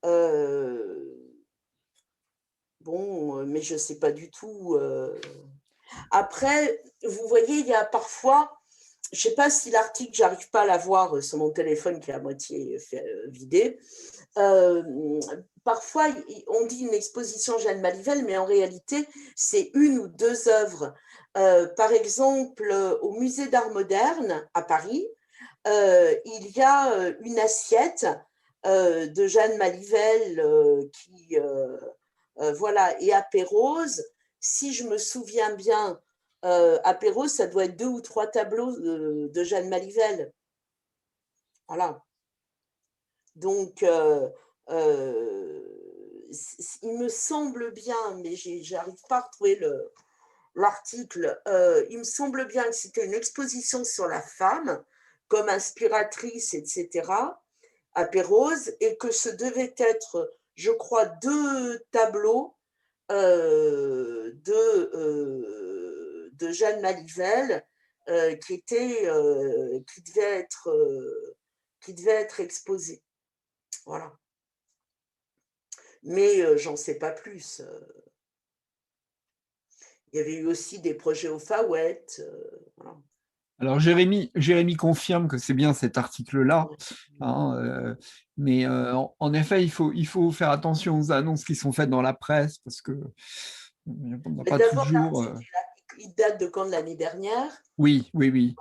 euh, bon, mais je sais pas du tout. Après, vous voyez, il y a parfois, je sais pas si l'article, j'arrive pas à la voir sur mon téléphone qui est à moitié vidé. Euh, Parfois, on dit une exposition Jeanne Malivelle, mais en réalité, c'est une ou deux œuvres. Par exemple, au Musée d'Art moderne à Paris, il y a une assiette de Jeanne Malivelle voilà, et à Pérouse, si je me souviens bien, à Pérouse, ça doit être 2 ou 3 tableaux de Jeanne Malivelle. Voilà. Donc, il me semble bien, mais j'arrive pas à retrouver l'article, il me semble bien que c'était une exposition sur la femme comme inspiratrice, etc., à Pérouse, et que ce devait être, je crois, 2 tableaux de Jeanne Malivelle qui devaient être exposés. Voilà. Mais j'en sais pas plus. Il y avait eu aussi des projets au Fawet. Voilà. Alors, Jérémy confirme que c'est bien cet article-là, hein, mais en effet, il faut faire attention aux annonces qui sont faites dans la presse parce que on n'a Mais pas d'abord, toujours. l'article, il date de quand, de l'année dernière? Oui, oui, oui.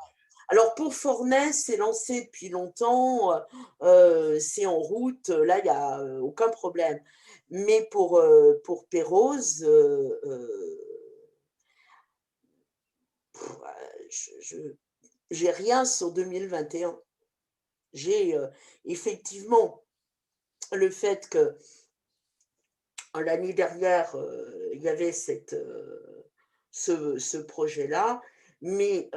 Alors pour Fornès, c'est lancé depuis longtemps, c'est en route, là il n'y a aucun problème. Mais pour Pérouse, je j'ai rien sur 2021. J'ai effectivement le fait que l'année dernière, il y avait ce projet-là, mais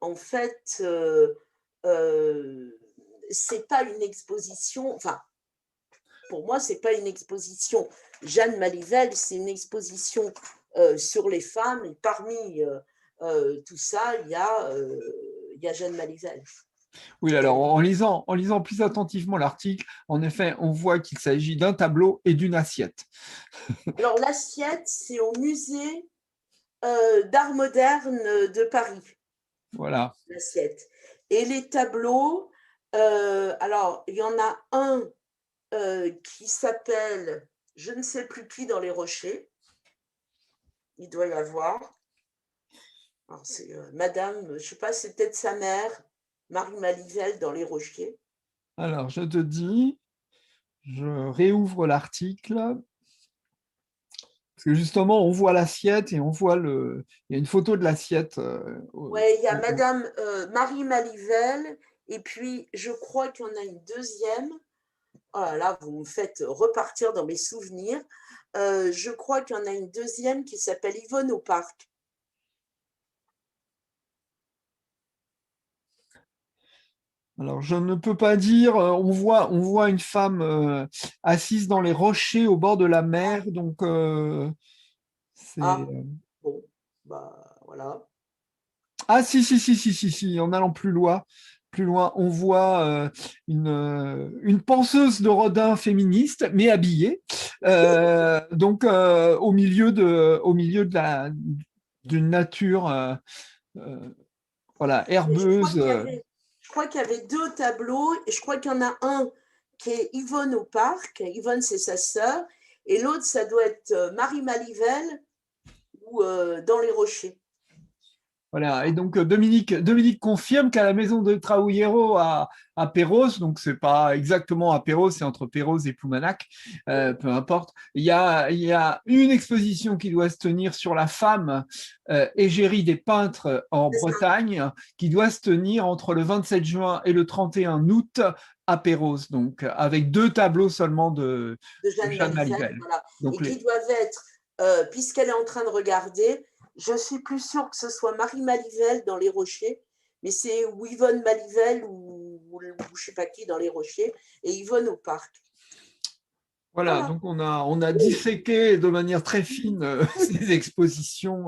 en fait, euh, c'est pas une exposition, enfin, pour moi, c'est pas une exposition Jeanne Malivelle, c'est une exposition sur les femmes, et parmi tout ça, il y a Jeanne Malivelle. Oui, alors en lisant plus attentivement l'article, en effet, on voit qu'il s'agit d'un tableau et d'une assiette. Alors, l'assiette, c'est au musée d'art moderne de Paris, Voilà. l'assiette. Et les tableaux, alors, il y en a un qui s'appelle je ne sais plus qui dans les rochers. Il doit y avoir. Alors, c'est Madame, je ne sais pas, c'est peut-être sa mère, Marie Malivelle dans les rochers. Alors, je te dis, je réouvre l'article. Parce que justement, on voit l'assiette et on voit il y a une photo de l'assiette. Ouais, il y a Madame Marie Malivelle, et puis je crois qu'il y en a une deuxième. Oh là là, vous me faites repartir dans mes souvenirs. Je crois qu'il y en a une deuxième qui s'appelle Yvonne au parc. Alors, je ne peux pas dire. On voit une femme assise dans les rochers au bord de la mer. Donc, c'est. Ah, bon, bah voilà. Ah, si, si, si, si, si, si. En allant plus loin, on voit une penseuse de Rodin féministe, mais habillée. Donc, au milieu d'une nature, euh, voilà, Et herbeuse. je crois qu'il y avait deux tableaux, et je crois qu'il y en a un qui est Yvonne au parc. Yvonne, c'est sa sœur, et l'autre, ça doit être Marie Malivelle ou dans les rochers. Voilà. Et donc Dominique confirme qu'à la maison de Trauillero à Perros, donc c'est pas exactement à Perros, c'est entre Perros et Ploumanac, peu importe, il y a une exposition qui doit se tenir sur la femme égérie des peintres en C'est ça, Bretagne, qui doit se tenir entre le 27 juin et le 31 août à Perros, donc avec deux tableaux seulement de de Jeanne Jeanne Malivelle, Malivelle. voilà. Donc Et qui doivent être, puisqu'elle est en train de regarder, je suis plus sûre que ce soit Marie Malivelle dans les rochers, mais c'est ou Yvonne Malivelle ou je ne sais pas qui dans les rochers, et Yvonne au parc. Voilà, Voilà. donc on a disséqué de manière très fine ces expositions.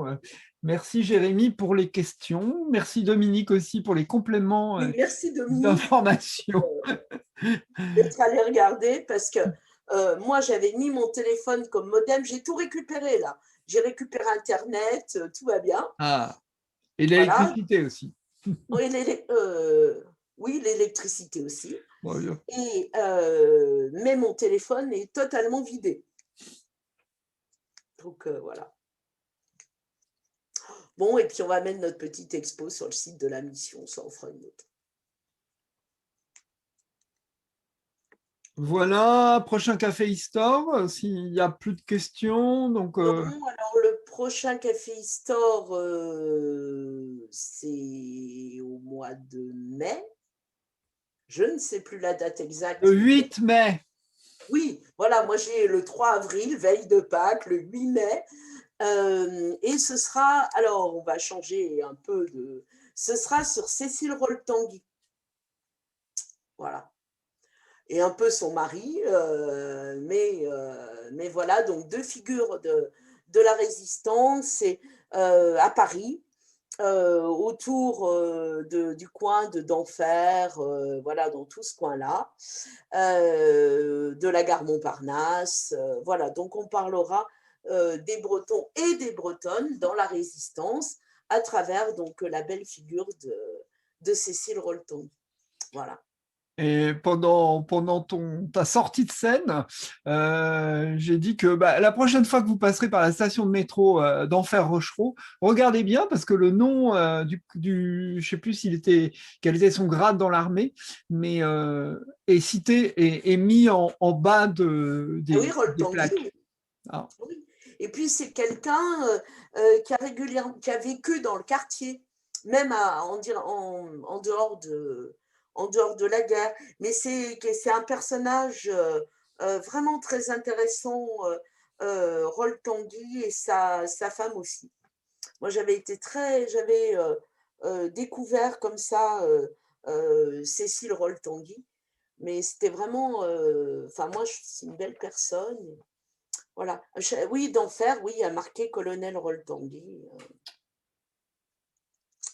Merci Jérémy pour les questions. Merci Dominique aussi pour les compléments Oui, merci Dominique d'information. d'être allé regarder parce que moi j'avais mis mon téléphone comme modem, j'ai tout récupéré là. J'ai récupéré Internet, tout va bien. Ah, et Voilà. l'électricité aussi. Oui, l'électricité aussi. Bon, bien. Mais mon téléphone est totalement vidé. Donc voilà. Bon, et puis on va mettre notre petite expo sur le site de la mission, ça en fera une autre. Voilà, prochain Café Histoire, s'il n'y a plus de questions. Donc, Non, alors le prochain Café Store, c'est au mois de mai. Je ne sais plus la date le exacte, mais 8 mai. oui, voilà, moi j'ai le 3 avril, veille de Pâques, le 8 mai. Et ce sera, alors on va changer un peu de. Ce sera sur Cécile Roltangui. Voilà. Et un peu son mari, mais voilà, donc deux figures de la résistance et, à Paris, autour du coin d'Enfer, voilà, dans tout ce coin-là, de la gare Montparnasse. Voilà, donc on parlera des Bretons et des Bretonnes dans la résistance à travers donc la belle figure de Cécile Rolton. Voilà. Et pendant ta sortie de scène, j'ai dit que la prochaine fois que vous passerez par la station de métro d'Enfer Rochereau, regardez bien parce que le nom je sais plus quel était son grade dans l'armée, mais est cité, est mis en bas Ah oui, des Roltanguy. plaques. Ah. Oui. Et puis c'est quelqu'un qui a vécu dans le quartier, même en dehors de la guerre. Mais c'est un personnage vraiment très intéressant, Rol Tanguy et sa femme aussi. Moi, j'avais découvert comme ça Cécile Rol Tanguy, mais c'était vraiment, enfin moi, c'est une belle personne. Voilà. Oui, d'enfer, oui, il y a marqué colonel Rol Tanguy.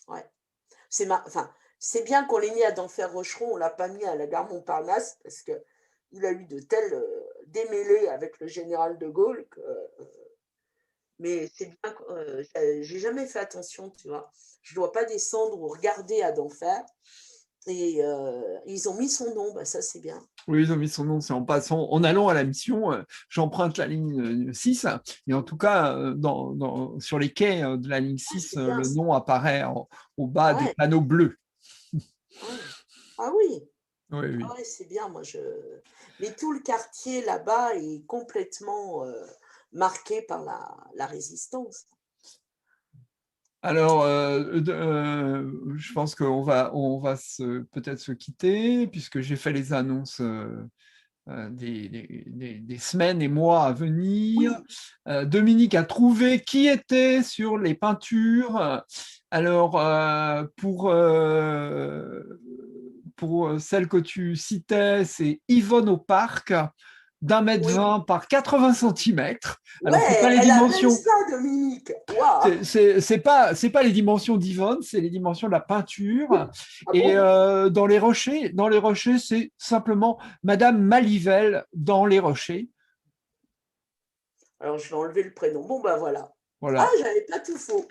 Ouais. Enfin, c'est bien qu'on l'ait mis à d'enfer Rocheron, on l'a pas mis à la gare Montparnasse parce que il a eu de tels démêlés avec le général de Gaulle que, mais c'est bien. J'ai jamais fait attention, tu vois. Je dois pas descendre ou regarder à d'enfer. Et ils ont mis son nom, bah, ça c'est bien. Oui, ils ont mis son nom, c'est en allant à la mission, j'emprunte la ligne 6, et en tout cas, sur les quais de la ligne 6, Bien, le nom apparaît au bas des ouais, panneaux bleus. ouais. Ah oui, Oui, ah oui. ouais, c'est bien. Mais tout le quartier là-bas est complètement marqué par la résistance. Alors, je pense qu'on va peut-être se quitter, puisque j'ai fait les annonces des semaines et mois à venir. Oui, Dominique a trouvé qui était sur les peintures. Alors, pour celle que tu citais, c'est Yvonne au parc, d'1,20 m oui. par 80 centimètres. Alors, c'est pas Ouais, les elle a même dimensions, ça, Dominique. Waouh. c'est pas les dimensions d'Yvonne, c'est les dimensions de la peinture. Ah Et bon? dans les rochers, c'est simplement Madame Malivelle dans les rochers. Alors, je vais enlever le prénom. Bon, bah voilà. Ah, Voilà. j'avais pas tout faux.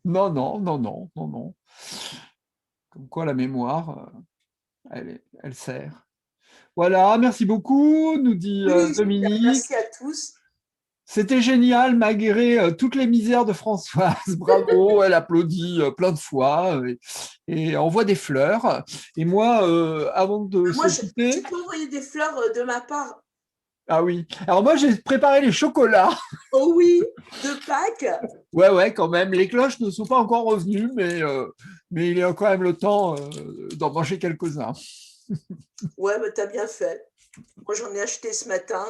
Non, non, non, non, non, non. Comme quoi la mémoire, elle sert. Voilà, merci beaucoup, nous dit Oui, super. Dominique. Merci à tous. C'était génial malgré toutes les misères de Françoise. Bravo, elle applaudit plein de fois et envoie des fleurs. Et moi, avant de se Moi, tu quitter, peux envoyer des fleurs de ma part. ah oui. Alors moi, j'ai préparé les chocolats. Oh oui, de Pâques. Ouais, ouais, quand même. Les cloches ne sont pas encore revenues, mais il y a quand même le temps d'en manger quelques-uns. Ouais, bah, t'as bien fait. Moi, j'en ai acheté ce matin.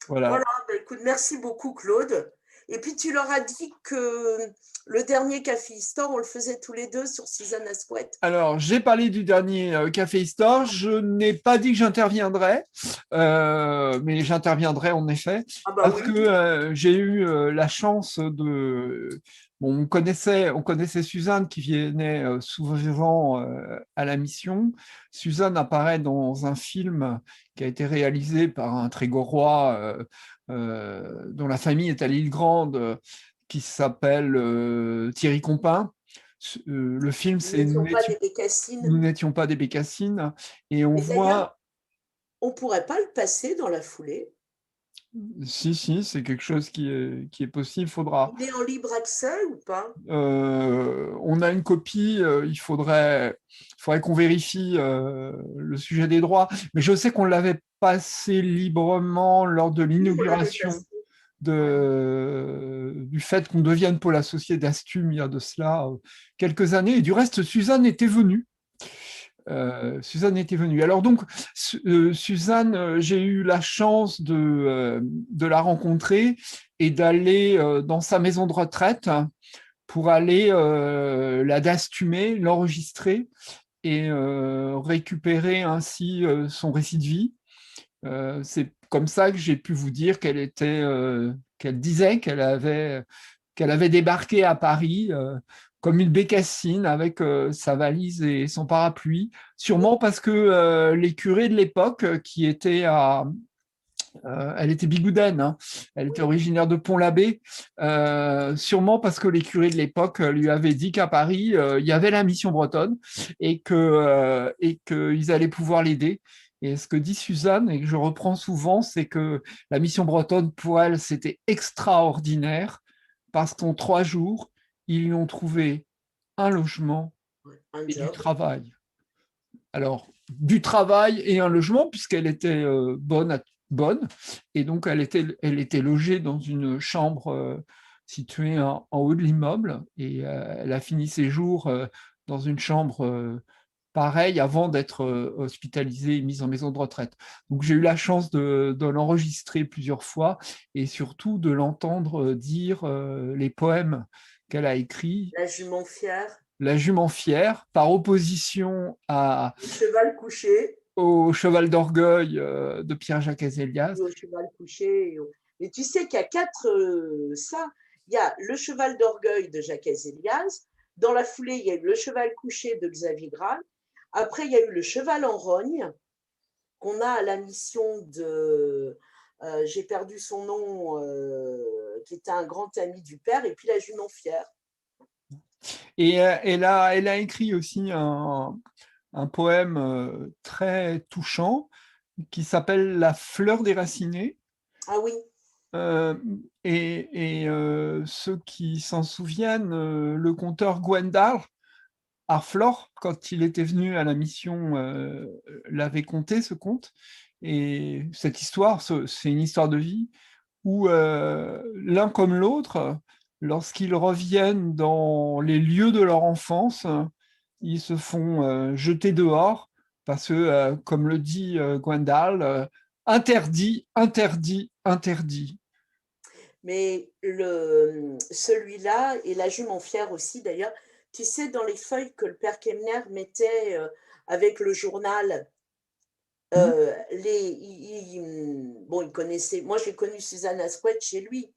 Voilà, Voilà. bah, écoute, merci beaucoup, Claude. Et puis, tu leur as dit que le dernier Café Store, on le faisait tous les deux sur Suzanne Asquette. Alors, j'ai parlé du dernier Café Histoire. Je n'ai pas dit que j'interviendrais, mais j'interviendrai en effet, Ah bah parce que oui, j'ai eu la chance de. Bon, on connaissait Suzanne qui venait souvent à la mission. Suzanne apparaît dans un film qui a été réalisé par un Trégorois dont la famille est à l'île Grande, qui s'appelle Thierry Compin. Le film, nous c'est n'étions pas des bécassines. Nous n'étions pas des bécassines. Et on Et d'ailleurs, voit, on ne pourrait pas le passer dans la foulée. si, si, c'est quelque chose qui est possible. Faudra, Il est en libre accès ou pas? on a une copie, il faudrait qu'on vérifie le sujet des droits. Mais je sais qu'on l'avait passé librement lors de Oui, on l'avait passé. l'inauguration Ouais. du fait qu'on devienne pôle associé d'Astum il y a de cela quelques années. Et du reste, Suzanne était venue. Suzanne était venue. Alors donc, Suzanne, j'ai eu la chance de la rencontrer et d'aller dans sa maison de retraite pour aller la dastumer, l'enregistrer et récupérer ainsi son récit de vie. C'est comme ça que j'ai pu vous dire qu'elle disait qu'elle avait débarqué à Paris comme une bécassine avec sa valise et son parapluie, sûrement parce que les curés de l'époque qui étaient Elle était bigoudaine, hein. Elle était originaire de Pont-l'Abbé, sûrement parce que les curés de l'époque lui avaient dit qu'à Paris, il y avait la mission bretonne et qu'ils allaient pouvoir l'aider. Et ce que dit Suzanne, et que je reprends souvent, c'est que la mission bretonne, pour elle, c'était extraordinaire parce qu'en 3 jours, ils lui ont trouvé un logement Un et du job. travail. Alors, du travail et un logement, puisqu'elle était bonne, et donc elle était logée dans une chambre située en haut de l'immeuble, et elle a fini ses jours dans une chambre pareille avant d'être hospitalisée et mise en maison de retraite. Donc j'ai eu la chance de l'enregistrer plusieurs fois, et surtout de l'entendre dire les poèmes qu'elle a écrits. La jument fière. La jument fière, par opposition Le cheval couché. au cheval d'orgueil de Pierre-Jacques Azélias. Au cheval couché. Et tu sais qu'il y a quatre ça. Il y a le cheval d'orgueil de Jacques Azélias. Dans la foulée, il y a eu le cheval couché de Xavier Graal. Après, il y a eu le cheval en rogne qu'on a à la mission de. J'ai perdu son nom, qui était un grand ami du père, et puis la jument fière. Et elle a écrit aussi un poème très touchant qui s'appelle La fleur déracinée. Ah oui. Ceux qui s'en souviennent, le conteur Gwendal Arflor, quand il était venu à la mission, l'avait conté, ce conte. Et cette histoire, c'est une histoire de vie où l'un comme l'autre, lorsqu'ils reviennent dans les lieux de leur enfance, ils se font jeter dehors parce que, comme le dit Gwendal, interdit, interdit, interdit. Mais celui-là, et la jument fière aussi d'ailleurs, tu sais, dans les feuilles que le père Kemner mettait avec le journal, bon, il connaissait, moi j'ai connu Suzanne Asquith chez lui,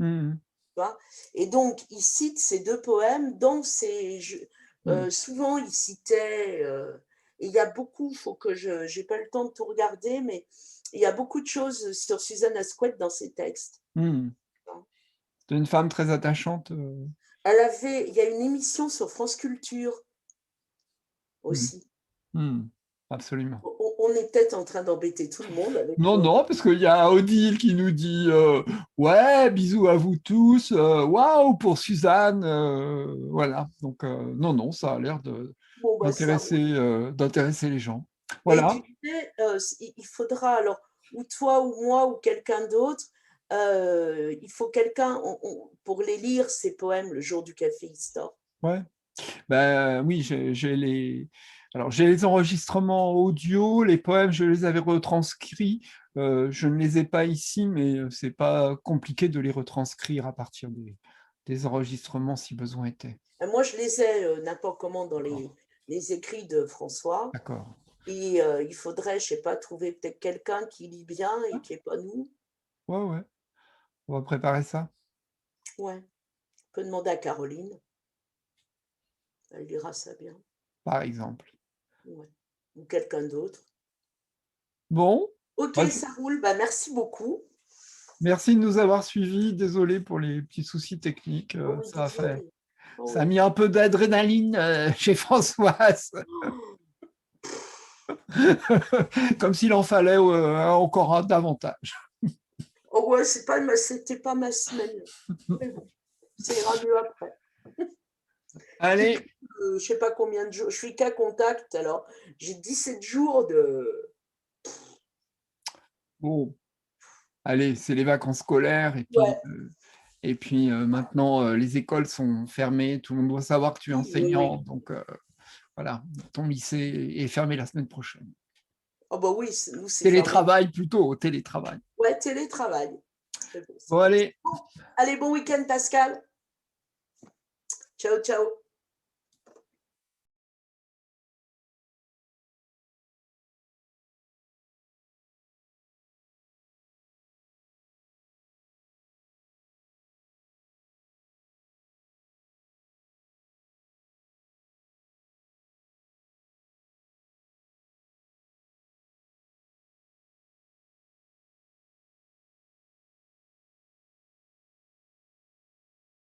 tu vois, et donc il cite ces deux poèmes dans ses. Souvent il citait, et il y a beaucoup, il faut que je n'ai pas le temps de tout regarder, mais il y a beaucoup de choses sur Suzanne Asquith dans ses textes. C'est une femme très attachante. Il y a une émission sur France Culture aussi. Absolument. On est peut-être en train d'embêter tout le monde avec. Non, parce qu'il y a Odile qui nous dit ouais, bisous à vous tous, waouh pour Suzanne, voilà. Donc non, ça a l'air d'intéresser les gens. Voilà. Et tu sais, il faudra alors, ou toi ou moi ou quelqu'un d'autre, il faut quelqu'un pour les lire, ces poèmes, le jour du café Histoire. Ouais. Ben oui, j'ai les enregistrements audio, les poèmes, je les avais retranscrits. Je ne les ai pas ici, mais c'est pas compliqué de les retranscrire à partir des enregistrements si besoin était. Moi, je les ai n'importe comment dans les écrits de François. D'accord. Et il faudrait, je sais pas, trouver peut-être quelqu'un qui lit bien et qui n'est pas nous. Ouais. On va préparer ça. Ouais. On peut demander à Caroline. Elle lira ça bien. Par exemple. Ouais. Ou quelqu'un d'autre. Bon. Ok, ça roule. Bah, merci beaucoup. Merci de nous avoir suivis. Désolé pour les petits soucis techniques. Ça a mis un peu d'adrénaline chez Françoise. Comme s'il en fallait encore davantage. Oh ouais, c'était pas ma semaine. Mais bon, ça ira mieux après. Allez. Je sais pas combien de jours. Je suis qu'à contact, alors j'ai 17 jours de. Bon. Allez, c'est les vacances scolaires et puis maintenant les écoles sont fermées, tout le monde doit savoir que tu es enseignant, donc voilà, ton lycée est fermé la semaine prochaine. Oh bah oui, nous c'est télétravail plutôt, télétravail. Ouais, télétravail. Bon, allez. Allez, bon week-end Pascal. Ciao, ciao.